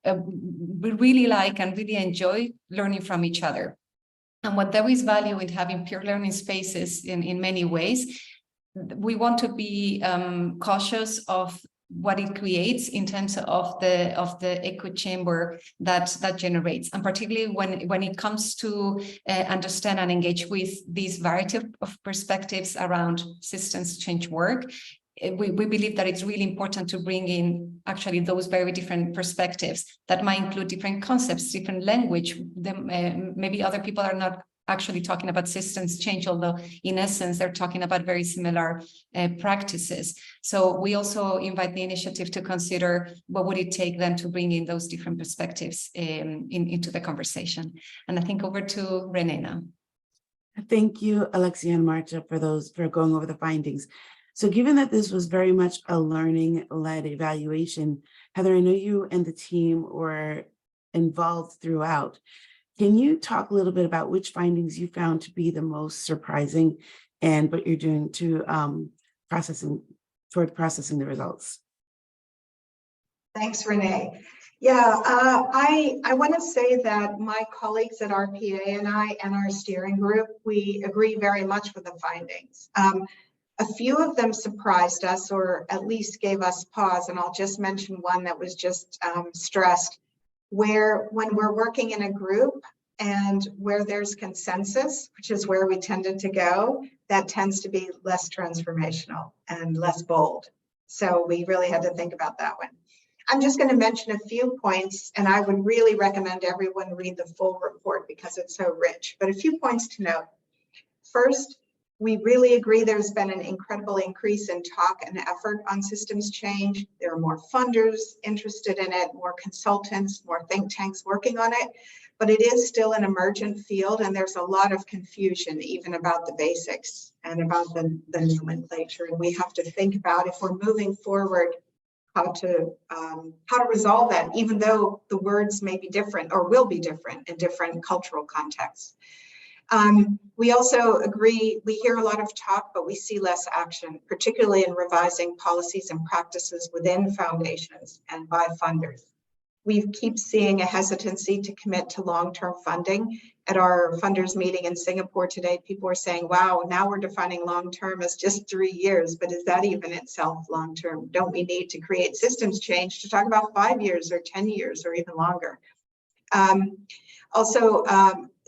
we really like and really enjoy learning from each other. And what there is value in having peer learning spaces in many ways, we want to be cautious of what it creates in terms of the echo chamber that generates, and particularly when it comes to understand and engage with these variety of perspectives around systems change work. We believe that it's really important to bring in actually those very different perspectives that might include different concepts, different language. Maybe other people are not actually talking about systems change, although in essence, they're talking about very similar practices. So we also invite the initiative to consider what would it take then to bring in those different perspectives into the conversation. And I think over to Renee now. Thank you, Alexia and Marta, for going over the findings. So given that this was very much a learning-led evaluation, Heather, I know you and the team were involved throughout. Can you talk a little bit about which findings you found to be the most surprising and what you're doing to processing the results? Thanks, Renee. Yeah, I want to say that my colleagues at RPA and I and our steering group, we agree very much with the findings. A few of them surprised us, or at least gave us pause, and I'll just mention one that was just stressed, where when we're working in a group and where there's consensus, which is where we tended to go, that tends to be less transformational and less bold. So we really had to think about that one. I'm just going to mention a few points, and I would really recommend everyone read the full report because it's so rich, but a few points to note. First, We really agree there's been an incredible increase in talk and effort on systems change. There are more funders interested in it, more consultants, more think tanks working on it, but it is still an emergent field, and there's a lot of confusion even about the basics and about the nomenclature. And we have to think about, if we're moving forward, how to resolve that, even though the words may be different or will be different in different cultural contexts. We also agree, we hear a lot of talk, but we see less action, particularly in revising policies and practices within foundations and by funders. We keep seeing a hesitancy to commit to long-term funding. At our funders meeting in Singapore today, people were saying, wow, now we're defining long-term as just 3 years, but is that even itself long-term? Don't we need to create systems change to talk about 5 years or 10 years or even longer?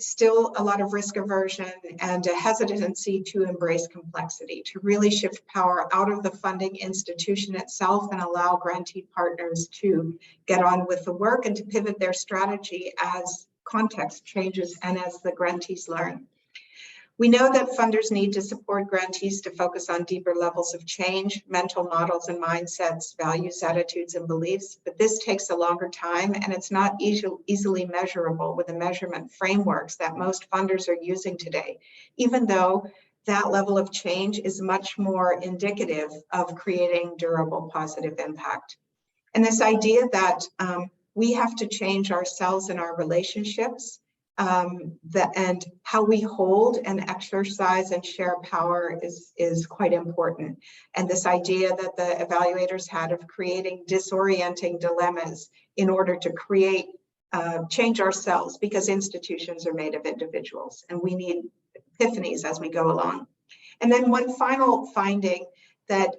Still a lot of risk aversion and a hesitancy to embrace complexity, to really shift power out of the funding institution itself and allow grantee partners to get on with the work and to pivot their strategy as context changes and as the grantees learn. We know that funders need to support grantees to focus on deeper levels of change, mental models and mindsets, values, attitudes, and beliefs, but this takes a longer time, and it's not easily measurable with the measurement frameworks that most funders are using today, even though that level of change is much more indicative of creating durable positive impact. And this idea that we have to change ourselves and our relationships, and how we hold and exercise and share power is quite important. And this idea that the evaluators had of creating disorienting dilemmas in order to create change ourselves, because institutions are made of individuals and we need epiphanies as we go along. And then one final finding that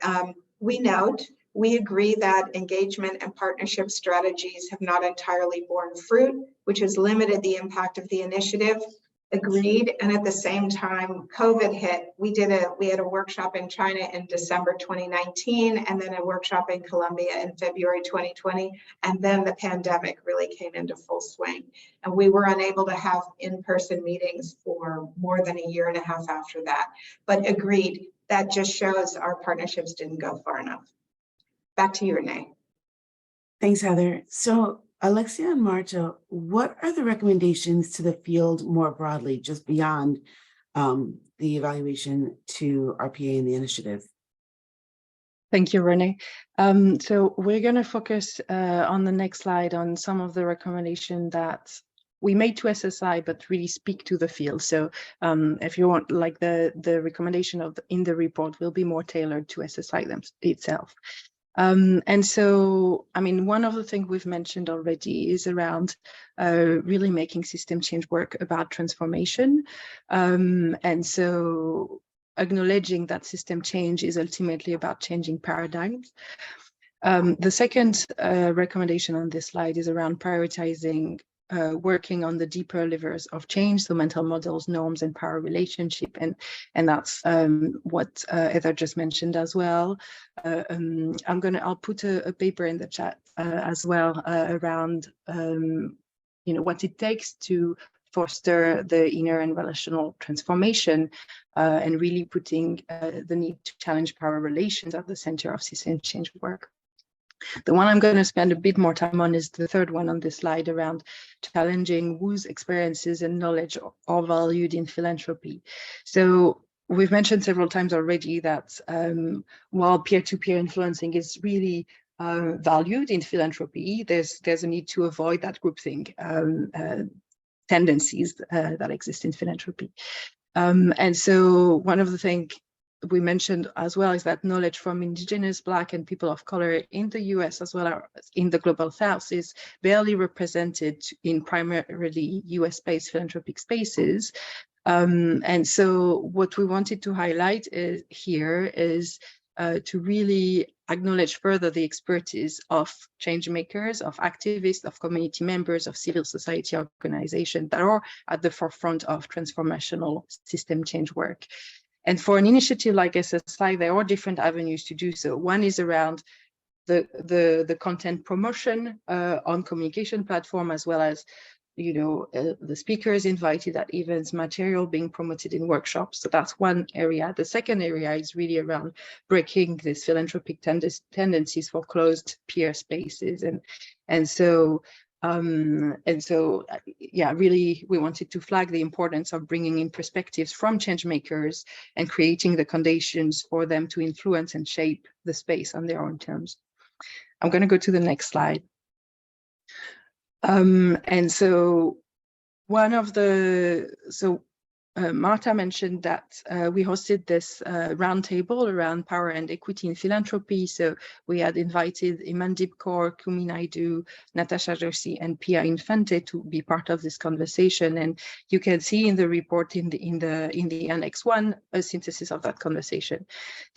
we note, we agree that engagement and partnership strategies have not entirely borne fruit, which has limited the impact of the initiative. Agreed. And at the same time, COVID hit. We had a workshop in China in December 2019, and then a workshop in Colombia in February 2020. And then the pandemic really came into full swing. And we were unable to have in-person meetings for more than a year and a half after that. But agreed, that just shows our partnerships didn't go far enough. Back to you, Renee. Thanks, Heather. So Alexia and Marta, what are the recommendations to the field more broadly, just beyond the evaluation to RPA and the initiative? Thank you, Renee. So we're going to focus on the next slide on some of the recommendations that we made to SSI, but really speak to the field. So if you want, like the recommendation in the report will be more tailored to SSI itself. And so, I mean, one of the things we've mentioned already is around really making system change work about transformation. And so acknowledging that system change is ultimately about changing paradigms. The second recommendation on this slide is around prioritizing working on the deeper levers of change, so mental models, norms, and power relationship, and that's what Heather just mentioned as well. I'll put a paper in the chat as well around what it takes to foster the inner and relational transformation, and really putting the need to challenge power relations at the center of system change work. The one I'm going to spend a bit more time on is the third one on this slide around challenging whose experiences and knowledge are valued in philanthropy. So we've mentioned several times already that while peer-to-peer influencing is really valued in philanthropy, there's a need to avoid that groupthink tendencies that exist in philanthropy. And so one of the things we mentioned as well is that knowledge from Indigenous, Black, and people of color in the US as well as in the Global South is barely represented in primarily US-based philanthropic spaces. And so what we wanted to highlight here is to really acknowledge further the expertise of change makers, of activists, of community members, of civil society organizations that are at the forefront of transformational system change work. And for an initiative like SSI, there are different avenues to do so. One is around the content promotion on communication platform, as well as the speakers invited at events, material being promoted in workshops. So that's one area. The second area is really around breaking these philanthropic tendencies for closed peer spaces. Really, we wanted to flag the importance of bringing in perspectives from change makers and creating the conditions for them to influence and shape the space on their own terms. I'm going to go to the next slide. Marta mentioned that we hosted this roundtable around power and equity in philanthropy. So we had invited Imandeep Kaur, Kumi Naidu, Natasha Joshi, and Pia Infante to be part of this conversation. And you can see in the report in the Annex 1 a synthesis of that conversation.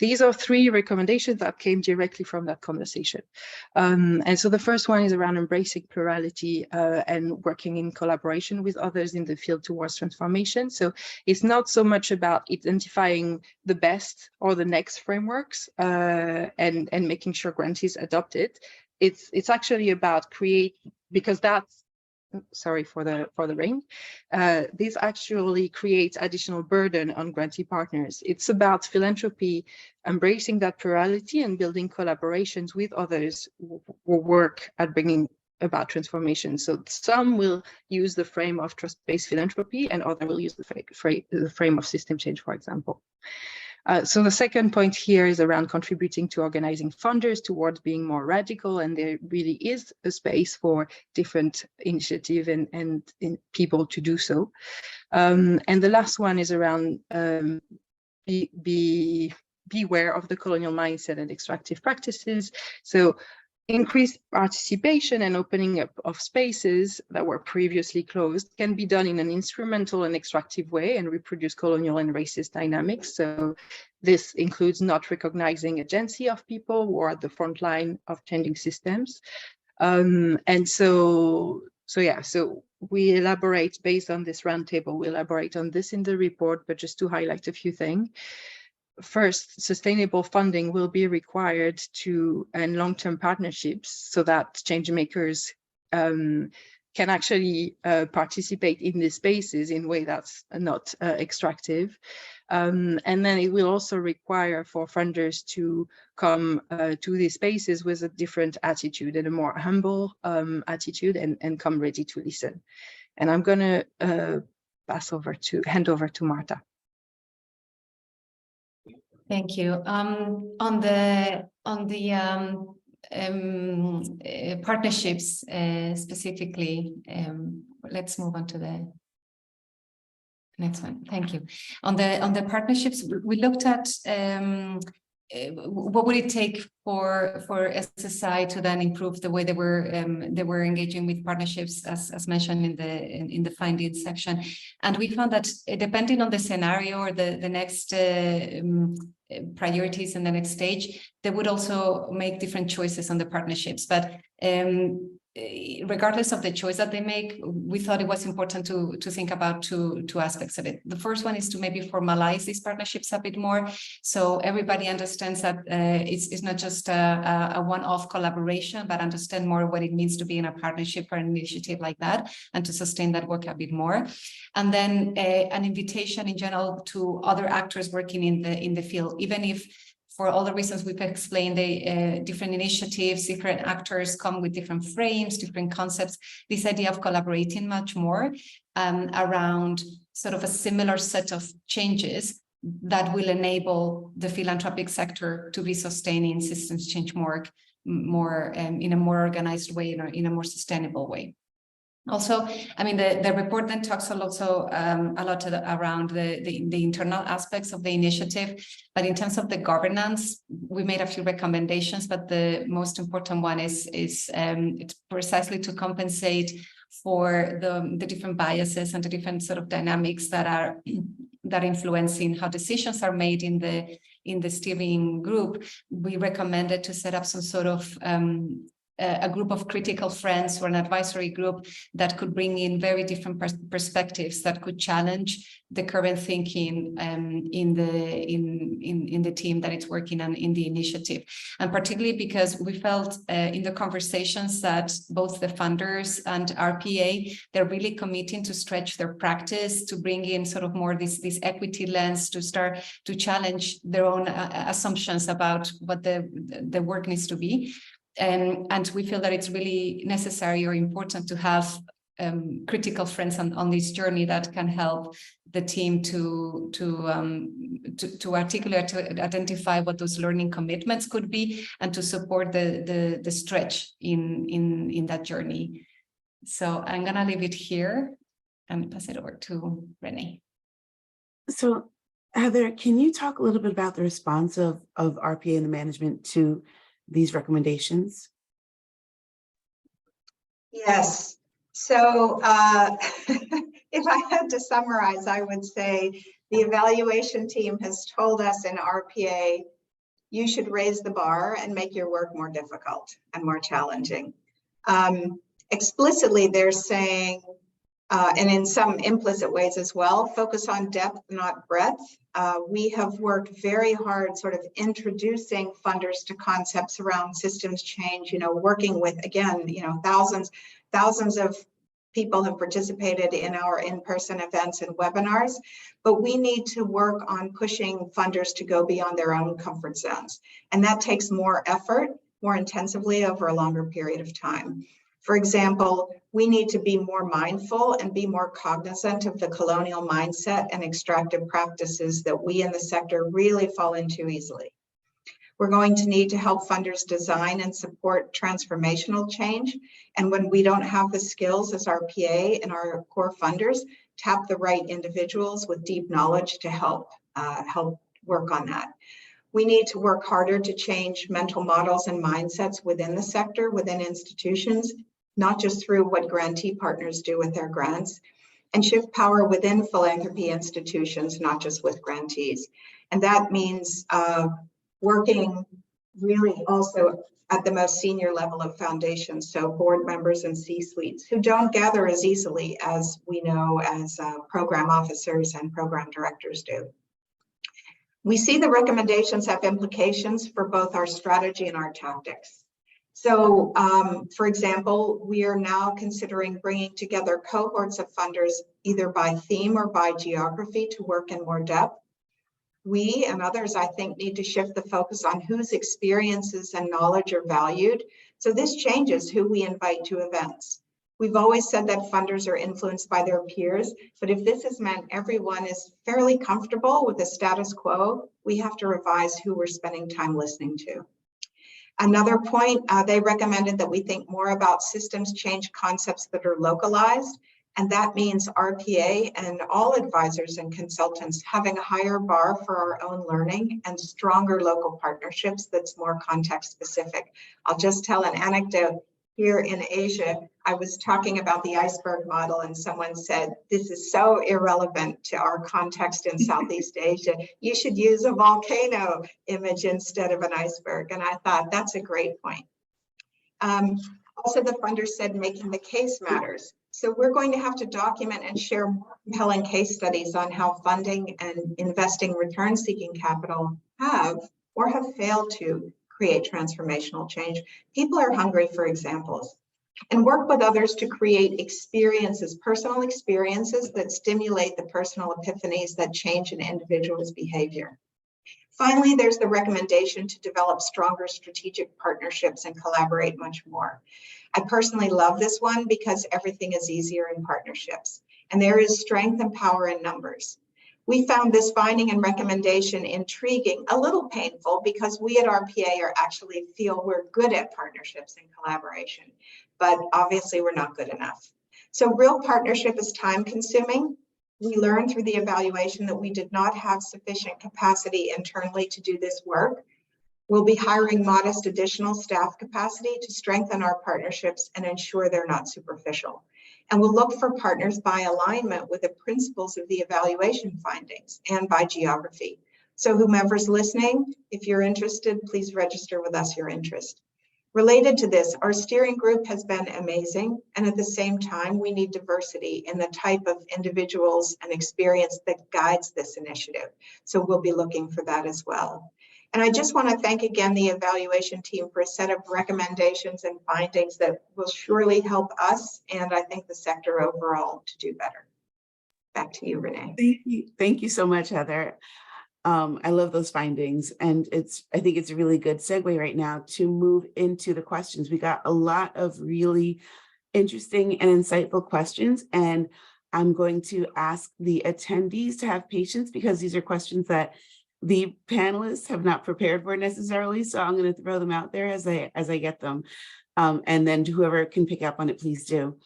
These are 3 recommendations that came directly from that conversation. And so the first one is around embracing plurality and working in collaboration with others in the field towards transformation. So it's not so much about identifying the best or the next frameworks and making sure grantees adopt it. It's actually about because that's, sorry for the rain. This actually creates additional burden on grantee partners. It's about philanthropy embracing that plurality and building collaborations with others who work at bringing about transformation. So some will use the frame of trust-based philanthropy and others will use the frame of system change, for example. So the second point here is around contributing to organizing funders towards being more radical, and there really is a space for different initiative and people to do so. And the last one is around beware of the colonial mindset and extractive practices. So increased participation and opening up of spaces that were previously closed can be done in an instrumental and extractive way and reproduce colonial and racist dynamics. So this includes not recognizing agency of people who are at the front line of changing systems. So we elaborate based on this roundtable. We elaborate on this in the report, but just to highlight a few things. First, sustainable funding will be required and long-term partnerships so that change makers can actually participate in these spaces in a way that's not extractive. And then it will also require for funders to come to these spaces with a different attitude and a more humble attitude and come ready to listen. And I'm going to hand over to Marta. Thank you. On the partnerships specifically, let's move on to the next one. Thank you. On the partnerships, we looked at what would it take for SSI to then improve the way they were engaging with partnerships, as mentioned in the findings section, and we found that depending on the scenario or the next priorities in the next stage, they would also make different choices on the partnerships. But regardless of the choice that they make, we thought it was important to think about two aspects of it. The first one is to maybe formalize these partnerships a bit more, so everybody understands that it's not just a one-off collaboration, but understand more what it means to be in a partnership or an initiative like that, and to sustain that work a bit more. And then an invitation in general to other actors working in the field, even if, for all the reasons we've explained, the different initiatives, different actors come with different frames, different concepts. This idea of collaborating much more around sort of a similar set of changes that will enable the philanthropic sector to be sustaining systems change more in a more organized way, or in a more sustainable way. Also, I mean, the report then talks also a lot around the internal aspects of the initiative, but in terms of the governance, we made a few recommendations, but the most important one is it's precisely to compensate for the different biases and the different sort of dynamics that are influencing how decisions are made in the steering group. We recommended to set up some sort of a group of critical friends or an advisory group that could bring in very different perspectives that could challenge the current thinking in the team that is working on in the initiative. And particularly because we felt in the conversations that both the funders and RPA, they're really committing to stretch their practice, to bring in sort of more this equity lens, to start to challenge their own assumptions about what the work needs to be. And we feel that it's really necessary or important to have critical friends on this journey that can help the team to articulate, to identify what those learning commitments could be, and to support the stretch in that journey. So I'm gonna leave it here and pass it over to Renee. So Heather, can you talk a little bit about the response of RPA and the management to these recommendations? Yes. So if I had to summarize, I would say the evaluation team has told us in RPA, you should raise the bar and make your work more difficult and more challenging. Explicitly, they're saying, and in some implicit ways as well, focus on depth, not breadth. We have worked very hard sort of introducing funders to concepts around systems change, working with, again, thousands of people have participated in our in-person events and webinars, but we need to work on pushing funders to go beyond their own comfort zones. And that takes more effort, more intensively over a longer period of time. For example, we need to be more mindful and be more cognizant of the colonial mindset and extractive practices that we in the sector really fall into easily. We're going to need to help funders design and support transformational change. And when we don't have the skills as RPA and our core funders, tap the right individuals with deep knowledge to help work on that. We need to work harder to change mental models and mindsets within the sector, within institutions, not just through what grantee partners do with their grants, and shift power within philanthropy institutions, not just with grantees. And that means working really also at the most senior level of foundations, so board members and C-suites who don't gather as easily as we know as program officers and program directors do. We see the recommendations have implications for both our strategy and our tactics. So, for example, we are now considering bringing together cohorts of funders either by theme or by geography to work in more depth. We and others, I think, need to shift the focus on whose experiences and knowledge are valued. So this changes who we invite to events. We've always said that funders are influenced by their peers, but if this has meant everyone is fairly comfortable with the status quo, we have to revise who we're spending time listening to. Another point, they recommended that we think more about systems change concepts that are localized. And that means RPA and all advisors and consultants having a higher bar for our own learning and stronger local partnerships that's more context specific. I'll just tell an anecdote. Here in Asia, I was talking about the iceberg model and someone said, this is so irrelevant to our context in Southeast Asia. You should use a volcano image instead of an iceberg. And I thought that's a great point. Also, the funder said making the case matters. So we're going to have to document and share more compelling case studies on how funding and investing return-seeking capital have or have failed to create transformational change. People are hungry for examples. And work with others to create experiences, personal experiences that stimulate the personal epiphanies that change an individual's behavior. Finally, there's the recommendation to develop stronger strategic partnerships and collaborate much more. I personally love this one because everything is easier in partnerships, and there is strength and power in numbers. We found this finding and recommendation intriguing, a little painful, because we at RPA actually feel we're good at partnerships and collaboration, but obviously we're not good enough. So real partnership is time consuming. We learned through the evaluation that we did not have sufficient capacity internally to do this work. We'll be hiring modest additional staff capacity to strengthen our partnerships and ensure they're not superficial. And we'll look for partners by alignment with the principles of the evaluation findings and by geography. So whomever's listening, if you're interested, please register with us your interest. Related to this, our steering group has been amazing, and at the same time, we need diversity in the type of individuals and experience that guides this initiative. So we'll be looking for that as well. And I just want to thank again the evaluation team for a set of recommendations and findings that will surely help us and I think the sector overall to do better. Back to you, Renee. Thank you. Thank you so much, Heather. I love those findings, and I think it's a really good segue right now to move into the questions. We got a lot of really interesting and insightful questions, and I'm going to ask the attendees to have patience because these are questions that the panelists have not prepared for necessarily. So I'm going to throw them out there as I get them, and then whoever can pick up on it, please do.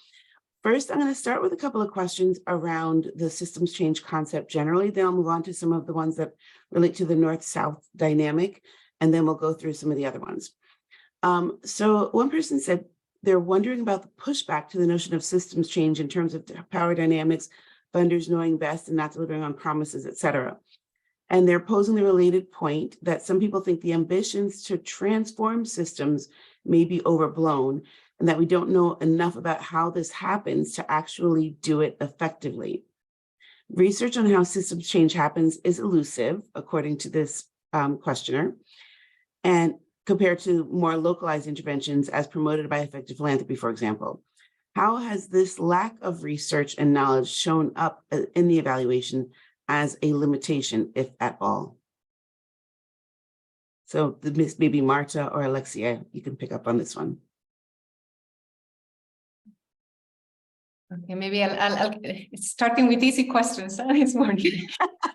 First, I'm going to start with a couple of questions around the systems change concept generally. Then I'll move on to some of the ones that relate to the North-South dynamic, and then we'll go through some of the other ones. So one person said they're wondering about the pushback to the notion of systems change in terms of power dynamics, funders knowing best and not delivering on promises, et cetera. And they're posing the related point that some people think the ambitions to transform systems may be overblown, and that we don't know enough about how this happens to actually do it effectively. Research on how systems change happens is elusive, according to this questioner, and compared to more localized interventions as promoted by effective philanthropy, for example. How has this lack of research and knowledge shown up in the evaluation as a limitation, if at all? So maybe Marta or Alexia, you can pick up on this one. Okay, maybe I'll starting with easy questions this morning.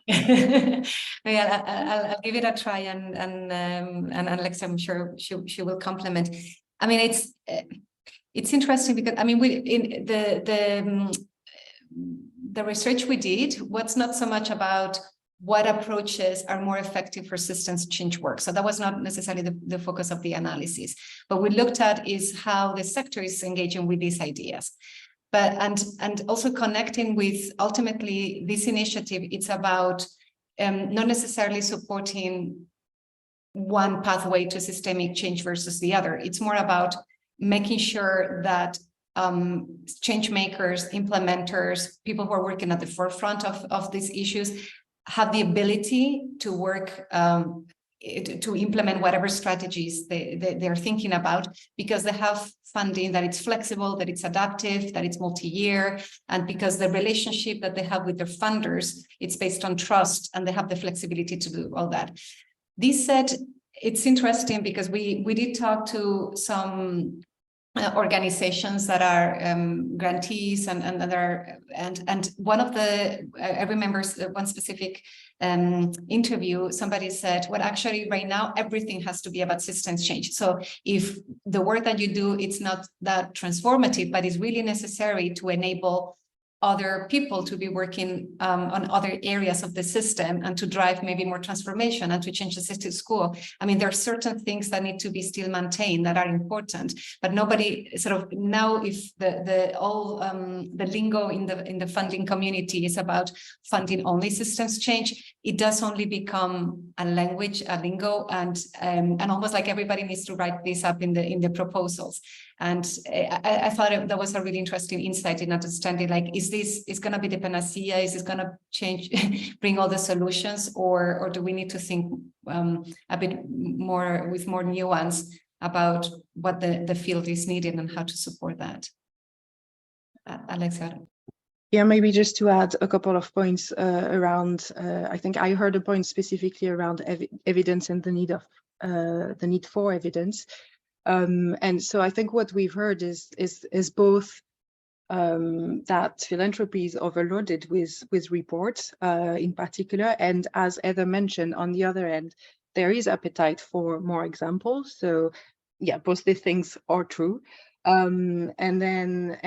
Maybe I'll give it a try, and Alexa, I'm sure she will complement. I mean, it's interesting because I mean, in the research we did was not so much about what approaches are more effective for systems change work. So that was not necessarily the focus of the analysis. What we looked at is how the sector is engaging with these ideas. But and also connecting with ultimately this initiative, it's about not necessarily supporting one pathway to systemic change versus the other. It's more about making sure that change makers, implementers, people who are working at the forefront of these issues have the ability to work to implement whatever strategies they're thinking about, because they have funding that it's flexible, that it's adaptive, that it's multi-year, and because the relationship that they have with their funders, it's based on trust, and they have the flexibility to do all that. This said, it's interesting because we did talk to some organizations that are grantees and one of the I remember one specific interview, somebody said, well, actually right now everything has to be about systems change. So if the work that you do, it's not that transformative, but it's really necessary to enable other people to be working on other areas of the system and to drive maybe more transformation and to change the system school. I mean, there are certain things that need to be still maintained that are important, but nobody sort of now, if the lingo in the funding community is about funding only systems change, it does only become a language, a lingo, and almost like everybody needs to write this up in the proposals. And I thought that was a really interesting insight in understanding, like, is going to be the panacea? Is this going to change, bring all the solutions, or do we need to think a bit more with more nuance about what the field is needing and how to support that? Alexa. Yeah, maybe just to add a couple of points around, I think I heard a point specifically around evidence and the need for evidence. And so I think what we've heard is both that philanthropy is overloaded with reports in particular, and as Heather mentioned, on the other end, there is appetite for more examples. So yeah, both the things are true. And then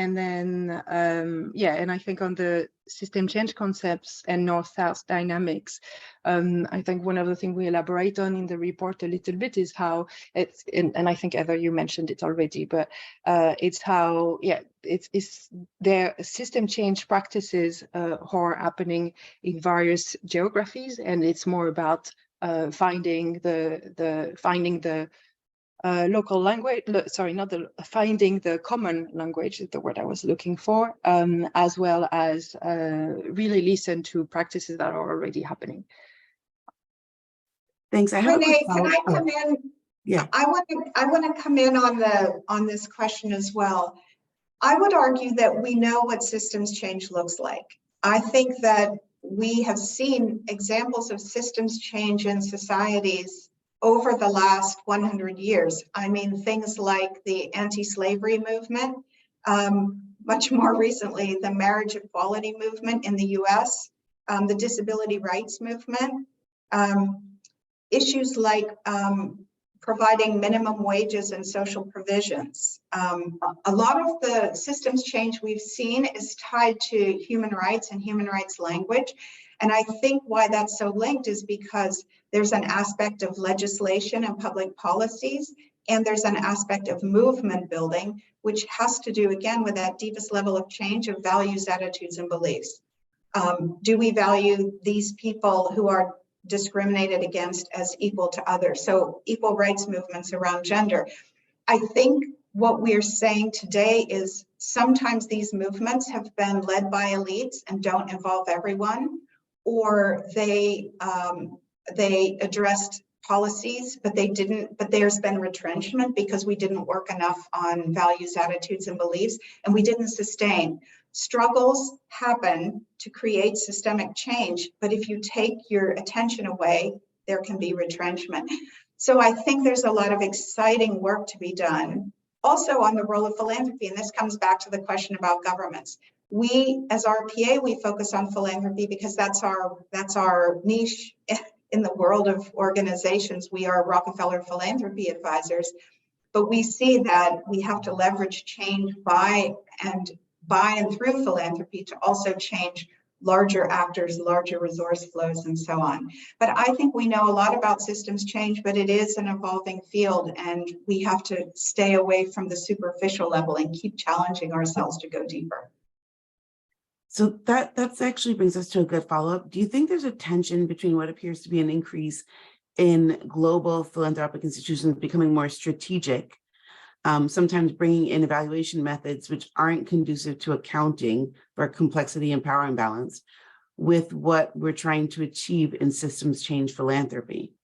I think on the system change concepts and North-South dynamics, I think one of the things we elaborate on in the report a little bit is how it's, and I think Heather, you mentioned it already, but it's how, it's their system change practices are happening in various geographies, and it's more about finding the local language, sorry, not the finding the common language is the word I was looking for, as well as really listen to practices that are already happening. Thanks. I have a Renee, quick can I follow-up. come in? Yeah. I want to come in on this question as well. I would argue that we know what systems change looks like. I think that we have seen examples of systems change in societies over the last 100 years. I mean, things like the anti-slavery movement, much more recently, the marriage equality movement in the US, the disability rights movement, issues like providing minimum wages and social provisions. A lot of the systems change we've seen is tied to human rights and human rights language. And I think why that's so linked is because there's an aspect of legislation and public policies, and there's an aspect of movement building, which has to do, again, with that deepest level of change of values, attitudes, and beliefs. Do we value these people who are discriminated against as equal to others? So equal rights movements around gender. I think what we're saying today is sometimes these movements have been led by elites and don't involve everyone, or they addressed policies, but there's been retrenchment because we didn't work enough on values, attitudes, and beliefs, and we didn't sustain. Struggles happen to create systemic change, but if you take your attention away, there can be retrenchment. So I think there's a lot of exciting work to be done. Also on the role of philanthropy, and this comes back to the question about governments. We, as RPA, we focus on philanthropy because that's our niche in the world of organizations. We are Rockefeller Philanthropy Advisors, but we see that we have to leverage change by and through philanthropy to also change larger actors, larger resource flows, and so on. But I think we know a lot about systems change, but it is an evolving field, and we have to stay away from the superficial level and keep challenging ourselves to go deeper. So that's actually brings us to a good follow-up. Do you think there's a tension between what appears to be an increase in global philanthropic institutions becoming more strategic, sometimes bringing in evaluation methods which aren't conducive to accounting for complexity and power imbalance, with what we're trying to achieve in systems change philanthropy?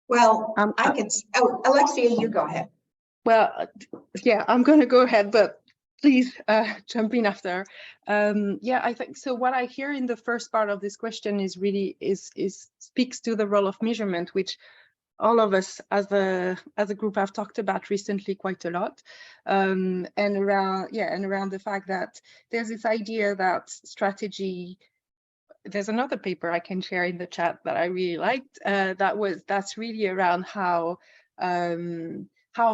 Well, Alexia, you go ahead. Well, yeah, I'm going to go ahead, but please jump in after. Yeah, I think so. What I hear in the first part of this question is really speaks to the role of measurement, which all of us as a group have talked about recently quite a lot, and around the fact that there's this idea that strategy. There's another paper I can share in the chat that I really liked. That's really around how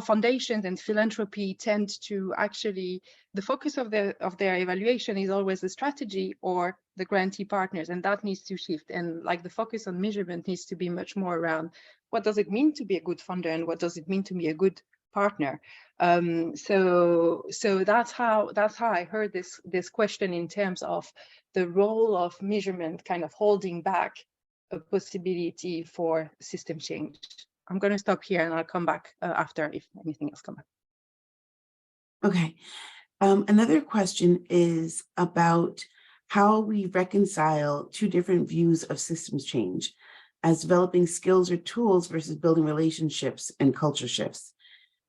foundations and philanthropy tend to actually, the focus of their evaluation is always the strategy or the grantee partners, and that needs to shift. And like the focus on measurement needs to be much more around what does it mean to be a good funder and what does it mean to be a good partner. So that's how I heard this question in terms of the role of measurement kind of holding back a possibility for system change. I'm going to stop here and I'll come back after if anything else comes up. Okay. Another question is about how we reconcile two different views of systems change as developing skills or tools versus building relationships and culture shifts.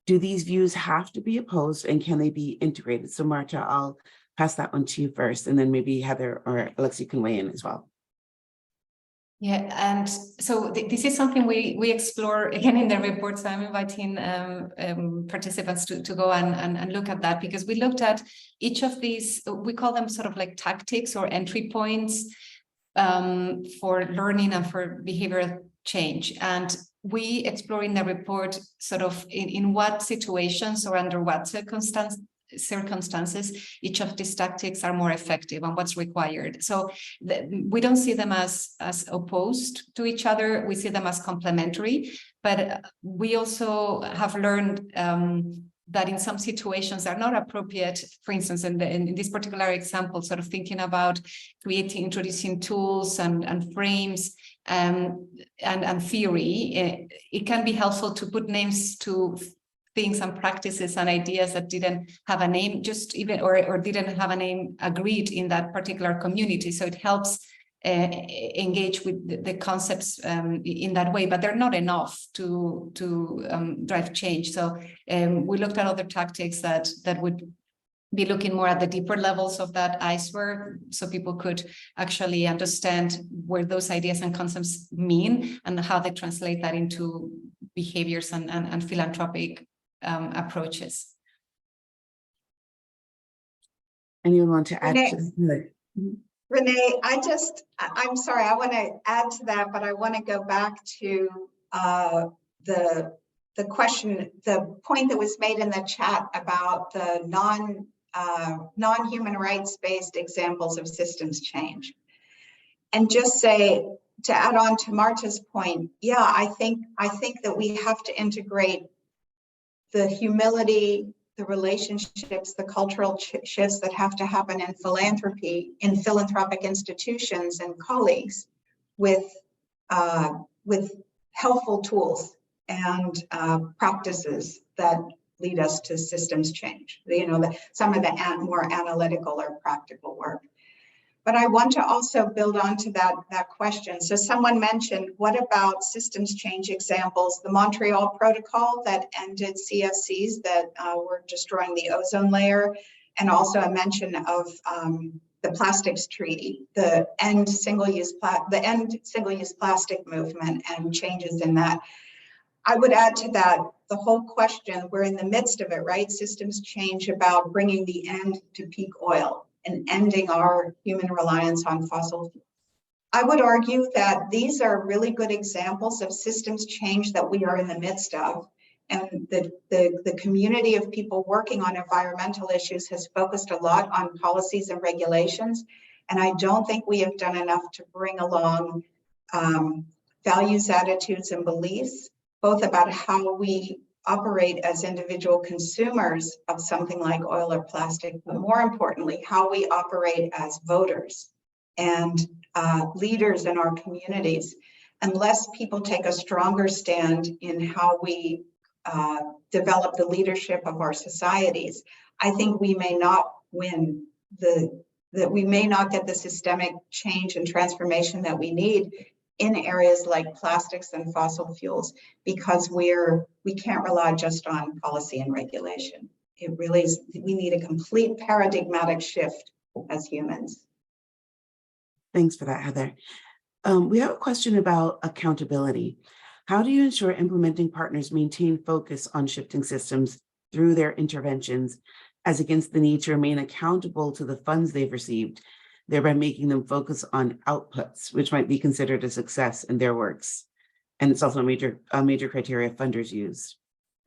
Do these views have to be opposed, and can they be integrated? So Marta, I'll pass that one to you first, and then maybe Heather or Alexia can weigh in as well. Yeah, and so this is something we explore again in the report. So I'm inviting participants to go and look at that, because we looked at each of these, we call them sort of like tactics or entry points for learning and for behavioral change. And we explore in the report sort of in what situations or under what circumstances each of these tactics are more effective and what's required. So we don't see them as opposed to each other. We see them as complementary, but we also have learned that in some situations are not appropriate. For instance, in this particular example, sort of thinking about introducing tools and frames and theory, it can be helpful to put names to things and practices and ideas that didn't have a name, just even or didn't have a name agreed in that particular community. So it helps engage with the concepts in that way, but they're not enough to drive change. So we looked at other tactics that would be looking more at the deeper levels of that iceberg, so people could actually understand where those ideas and concepts mean and how they translate that into behaviors and philanthropic approaches. Anyone want to add to that? Renee, I'm sorry, I want to add to that, but I want to go back to the question, the point that was made in the chat about the non-human rights-based examples of systems change. And just say, to add on to Marta's point, yeah, I think that we have to integrate the humility, the relationships, the cultural shifts that have to happen in philanthropy, in philanthropic institutions and colleagues with helpful tools and practices that lead us to systems change. You know, some of the more analytical or practical work. But I want to also build on to that question. So someone mentioned, what about systems change examples? The Montreal Protocol that ended CFCs that were destroying the ozone layer, and also a mention of the Plastics Treaty, the end single-use plastic movement and changes in that. I would add to that the whole question, we're in the midst of it, right? Systems change about bringing the end to peak oil and ending our human reliance on fossil fuels. I would argue that these are really good examples of systems change that we are in the midst of. And the community of people working on environmental issues has focused a lot on policies and regulations. And I don't think we have done enough to bring along values, attitudes, and beliefs, both about how we operate as individual consumers of something like oil or plastic, but more importantly, how we operate as voters and leaders in our communities. Unless people take a stronger stand in how we develop the leadership of our societies, I think we may not win that we may not get the systemic change and transformation that we need in areas like plastics and fossil fuels, because we can't rely just on policy and regulation. It really is, we need a complete paradigmatic shift as humans. Thanks for that, Heather. We have a question about accountability. How do you ensure implementing partners maintain focus on shifting systems through their interventions, as against the need to remain accountable to the funds they've received, thereby making them focus on outputs, which might be considered a success in their works? And it's also a major criteria funders use.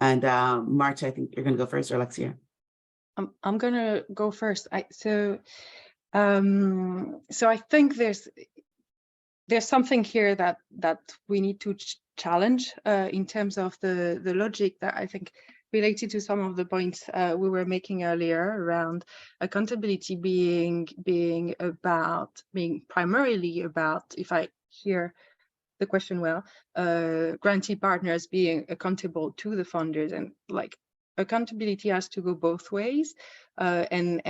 And Marta, I think you're going to go first, or Alexia? I'm going to go first. So I think there's something here that we need to challenge in terms of the logic that I think related to some of the points we were making earlier around accountability being primarily about, if I hear the question well, grantee partners being accountable to the funders, and like accountability has to go both ways. And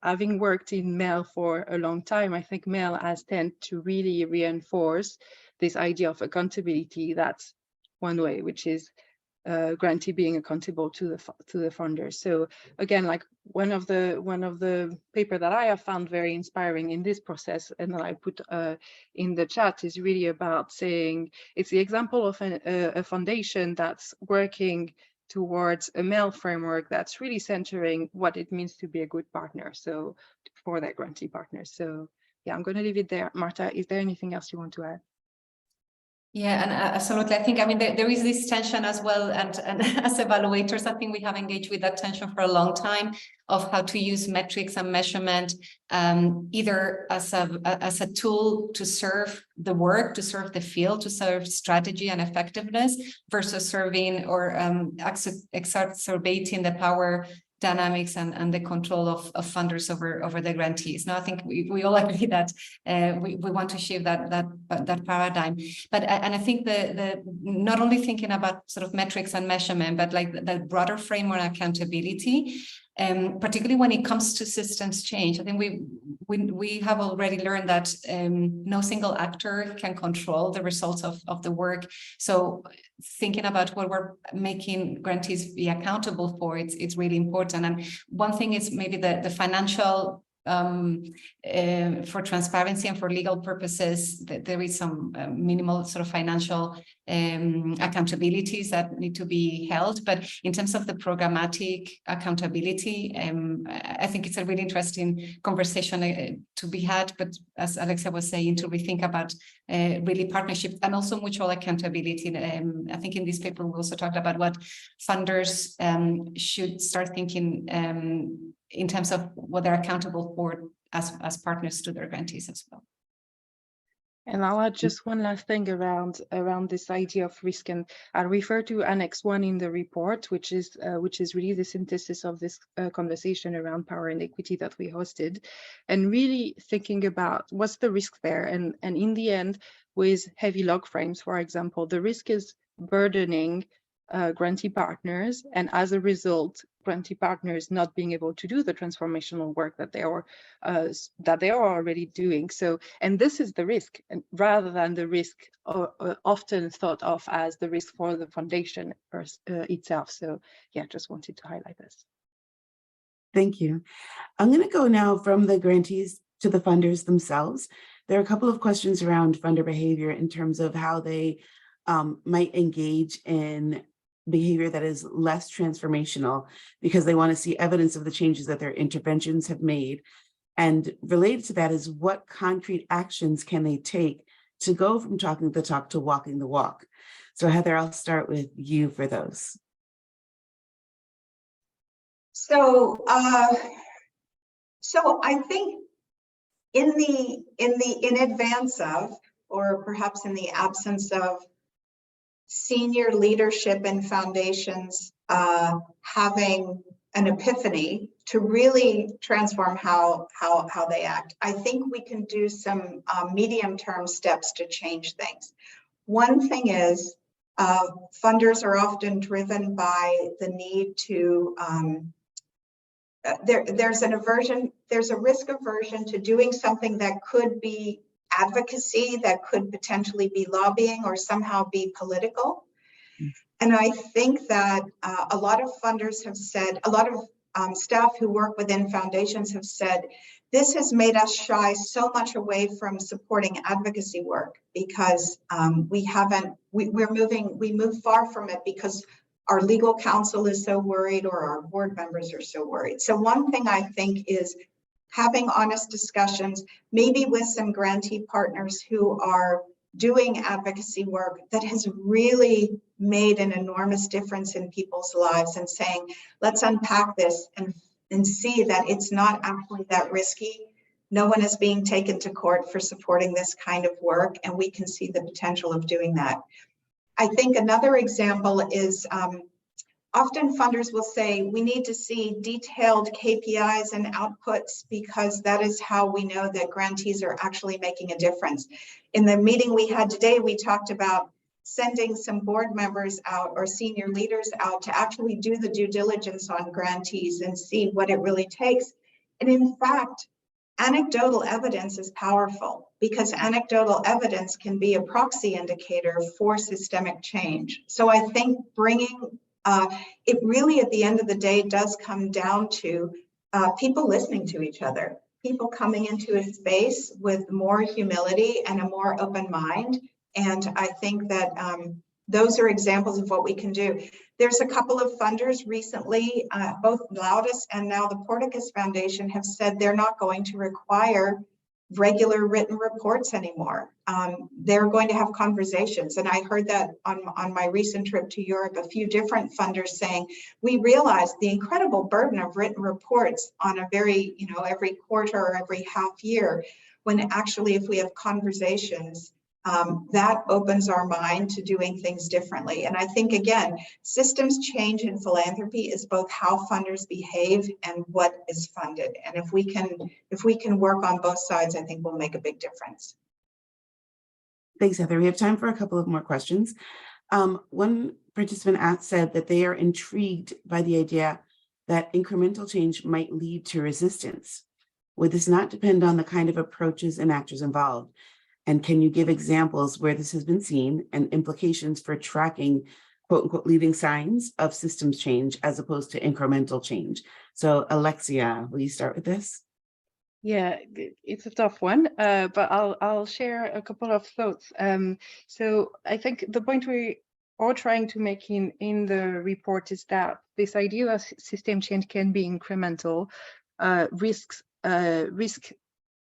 having worked in MEL for a long time, I think MEL has tended to really reinforce this idea of accountability. That's one way, which is grantee being accountable to the funders. So again, like one of the paper that I have found very inspiring in this process, and that I put in the chat, is really about saying it's the example of a foundation that's working towards a MEL framework that's really centering what it means to be a good partner, so for their grantee partners. So yeah, I'm going to leave it there. Marta, is there anything else you want to add? Yeah, and absolutely. I think, I mean, there is this tension as well. And as evaluators, I think we have engaged with that tension for a long time of how to use metrics and measurement, either as a tool to serve the work, to serve the field, to serve strategy and effectiveness, versus serving or exacerbating the power dynamics and the control of funders over the grantees. Now, I think we all agree that we want to shift that paradigm. But and I think the not only thinking about sort of metrics and measurement, but like the broader framework accountability. Particularly when it comes to systems change, I think we have already learned that no single actor can control the results of the work. So thinking about what we're making grantees be accountable for, it's really important. And one thing is maybe the financial, for transparency and for legal purposes, that there is some minimal sort of financial accountabilities that need to be held. But in terms of the programmatic accountability, I think it's a really interesting conversation to be had. But as Alexia was saying, to rethink about really partnership and also mutual accountability. I think in this paper, we also talked about what funders should start thinking in terms of what they're accountable for as partners to their grantees as well. And I'll add just one last thing around this idea of risk, and I'll refer to Annex 1 in the report, which is really the synthesis of this conversation around power and equity that we hosted, and really thinking about what's the risk there. And in the end, with heavy log frames, for example, the risk is burdening grantee partners, and as a result, grantee partners not being able to do the transformational work that they are already doing. So, and this is the risk, and rather than the risk often thought of as the risk for the foundation itself. So, yeah, just wanted to highlight this. Thank you. I'm going to go now from the grantees to the funders themselves. There are a couple of questions around funder behavior in terms of how they might engage in behavior that is less transformational because they want to see evidence of the changes that their interventions have made. And related to that is what concrete actions can they take to go from talking the talk to walking the walk? So Heather, I'll start with you for those. So I think in advance of, or perhaps in the absence of, senior leadership in foundations having an epiphany to really transform how they act, I think we can do some medium-term steps to change things. One thing is funders are often driven by the need to there's a risk aversion to doing something that could be advocacy, that could potentially be lobbying or somehow be political. And I think that a lot of funders have said, a lot of staff who work within foundations have said, this has made us shy so much away from supporting advocacy work because we move far from it because our legal counsel is so worried or our board members are so worried. So one thing I think is having honest discussions, maybe with some grantee partners who are doing advocacy work that has really made an enormous difference in people's lives, and saying, let's unpack this and see that it's not actually that risky. No one is being taken to court for supporting this kind of work, and we can see the potential of doing that. I think another example is often funders will say, we need to see detailed KPIs and outputs because that is how we know that grantees are actually making a difference. In the meeting we had today, we talked about sending some board members out or senior leaders out to actually do the due diligence on grantees and see what it really takes. And in fact, anecdotal evidence is powerful because anecdotal evidence can be a proxy indicator for systemic change. So I think bringing it really, at the end of the day, does come down to people listening to each other, people coming into a space with more humility and a more open mind. And I think that those are examples of what we can do. There's a couple of funders recently, both Loudis and now the Porticus Foundation have said they're not going to require regular written reports anymore. They're going to have conversations. And I heard that on my recent trip to Europe, a few different funders saying, we realized the incredible burden of written reports on a very, every quarter or every half year, when actually if we have conversations, that opens our mind to doing things differently. And I think, again, systems change in philanthropy is both how funders behave and what is funded. And if we can work on both sides, I think we'll make a big difference. Thanks, Heather. We have time for a couple of more questions. One participant said that they are intrigued by the idea that incremental change might lead to resistance. Would this not depend on the kind of approaches and actors involved? And can you give examples where this has been seen and implications for tracking, quote unquote, leading signs of systems change as opposed to incremental change? So Alexia, will you start with this? Yeah, it's a tough one, but I'll share a couple of thoughts. So I think the point we are trying to make in the report is that this idea of system change can be incremental, risk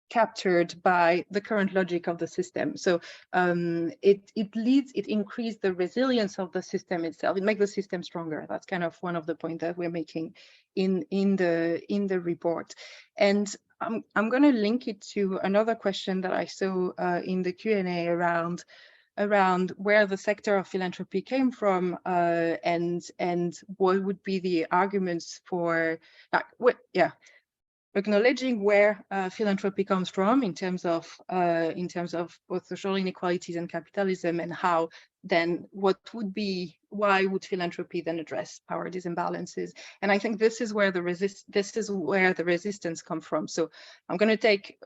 captured by the current logic of the system. So it increases the resilience of the system itself. It makes the system stronger. That's kind of one of the points that we're making in the report. And I'm going to link it to another question that I saw in the Q&A around where the sector of philanthropy came from, and what would be the arguments for acknowledging where philanthropy comes from in terms of both social inequalities and capitalism, and how then why would philanthropy then address power disimbalances? And I think this is where the resistance comes from. So I'm going to take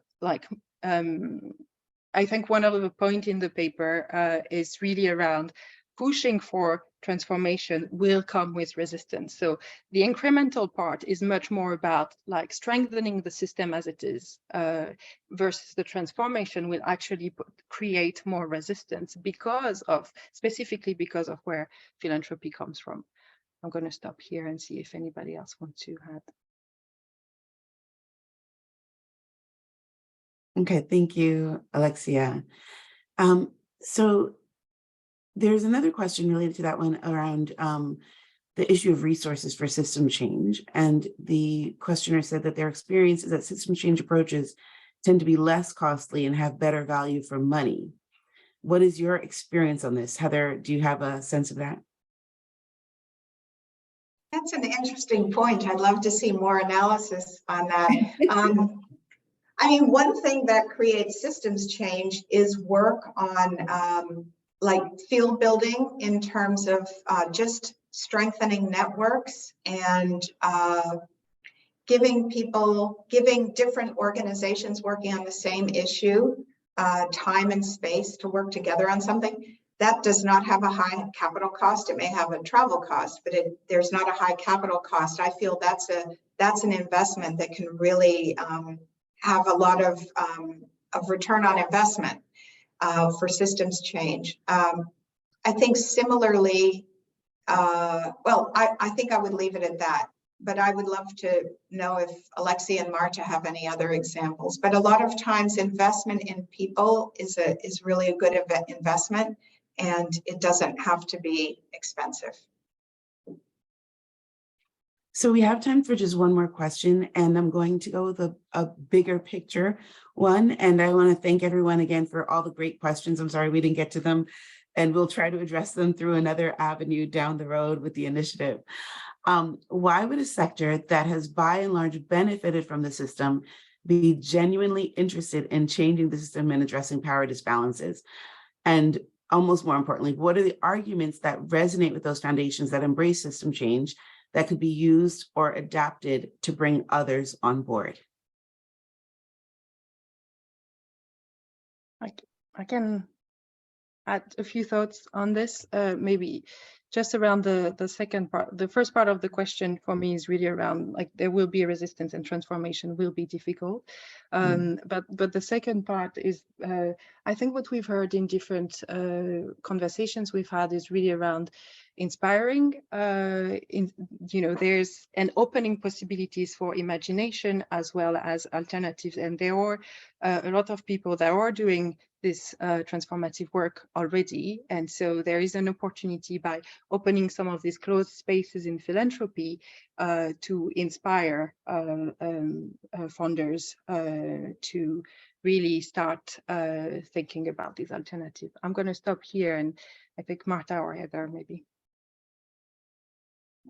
I think one of the points in the paper is really around pushing for transformation will come with resistance. So the incremental part is much more about strengthening the system as it is, versus the transformation will actually create more resistance specifically because of where philanthropy comes from. I'm going to stop here and see if anybody else wants to add. Okay, thank you, Alexia. So there's another question related to that one around the issue of resources for system change. And the questioner said that their experience is that system change approaches tend to be less costly and have better value for money. What is your experience on this? Heather, do you have a sense of that? That's an interesting point. I'd love to see more analysis on that. I mean, one thing that creates systems change is work on field building in terms of just strengthening networks and giving different organizations working on the same issue time and space to work together on something. That does not have a high capital cost. It may have a travel cost, but there's not a high capital cost. I feel that's an investment that can really have a lot of return on investment for systems change. I think similarly, I think I would leave it at that, but I would love to know if Alexia and Marta have any other examples. But a lot of times investment in people is really a good investment, and it doesn't have to be expensive. So we have time for just one more question, and I'm going to go with a bigger picture one. And I want to thank everyone again for all the great questions. I'm sorry we didn't get to them, and we'll try to address them through another avenue down the road with the initiative. Why would a sector that has by and large benefited from the system be genuinely interested in changing the system and addressing power disbalances? And almost more importantly, what are the arguments that resonate with those foundations that embrace system change that could be used or adapted to bring others on board? I can add a few thoughts on this. Maybe just around the second part. The first part of the question for me is really around like there will be a resistance and transformation will be difficult. But the second part is I think what we've heard in different conversations we've had is really around inspiring. There's an opening possibilities for imagination as well as alternatives, and there are a lot of people that are doing this transformative work already, and so there is an opportunity by opening some of these closed spaces in philanthropy to inspire funders to really start thinking about these alternatives. I'm going to stop here, and I think Marta or Heather maybe.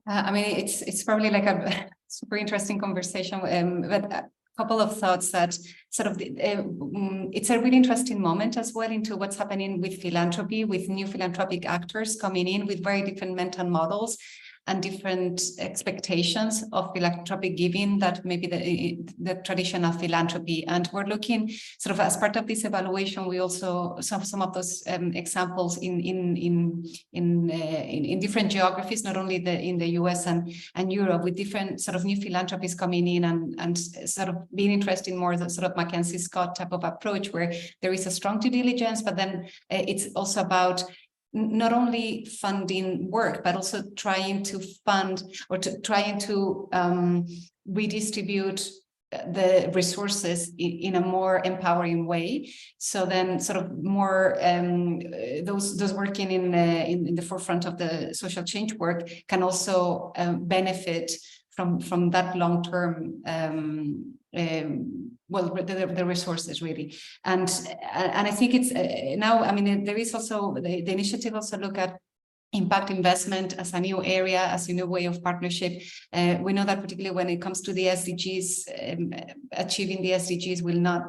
I mean, it's probably like a super interesting conversation, but a couple of thoughts that sort of it's a really interesting moment as well into what's happening with philanthropy, with new philanthropic actors coming in with very different mental models and different expectations of philanthropic giving that maybe the traditional philanthropy. And we're looking sort of as part of this evaluation, we also saw some of those examples in different geographies, not only in the US and Europe, with different sort of new philanthropies coming in and sort of being interested in more the sort of Mackenzie Scott type of approach where there is a strong due diligence, but then it's also about not only funding work, but also trying to fund or trying to redistribute the resources in a more empowering way. So then sort of more those working in the forefront of the social change work can also benefit from that long-term the resources really. And I think it's now, I mean, there is also the initiative also look at impact investment as a new area, as a new way of partnership. We know that particularly when it comes to the SDGs, achieving the SDGs will not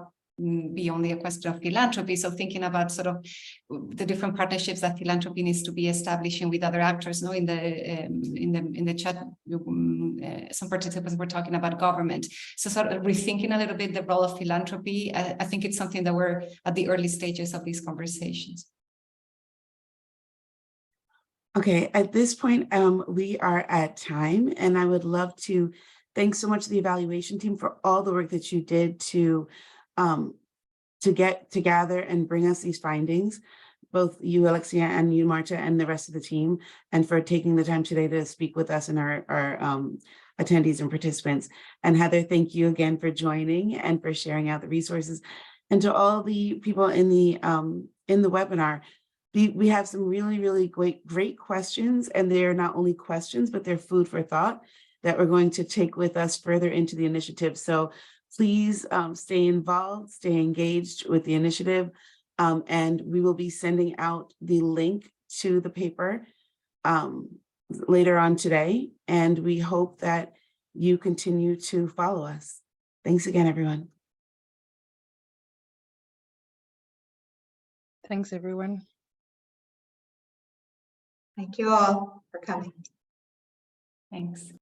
be only a question of philanthropy. So thinking about sort of the different partnerships that philanthropy needs to be establishing with other actors. In the chat, some participants were talking about government. So sort of rethinking a little bit the role of philanthropy. I think it's something that we're at the early stages of these conversations. Okay, at this point, we are at time, and I would love to thank so much the evaluation team for all the work that you did to get to gather and bring us these findings, both you, Alexia, and you, Marta, and the rest of the team, and for taking the time today to speak with us and our attendees and participants. And Heather, thank you again for joining and for sharing out the resources. And to all the people in the webinar, we have some really great questions, and they're not only questions, but they're food for thought that we're going to take with us further into the initiative. So please stay involved, stay engaged with the initiative, and we will be sending out the link to the paper later on today, and we hope that you continue to follow us. Thanks again, everyone. Thanks, everyone. Thank you all for coming. Thanks.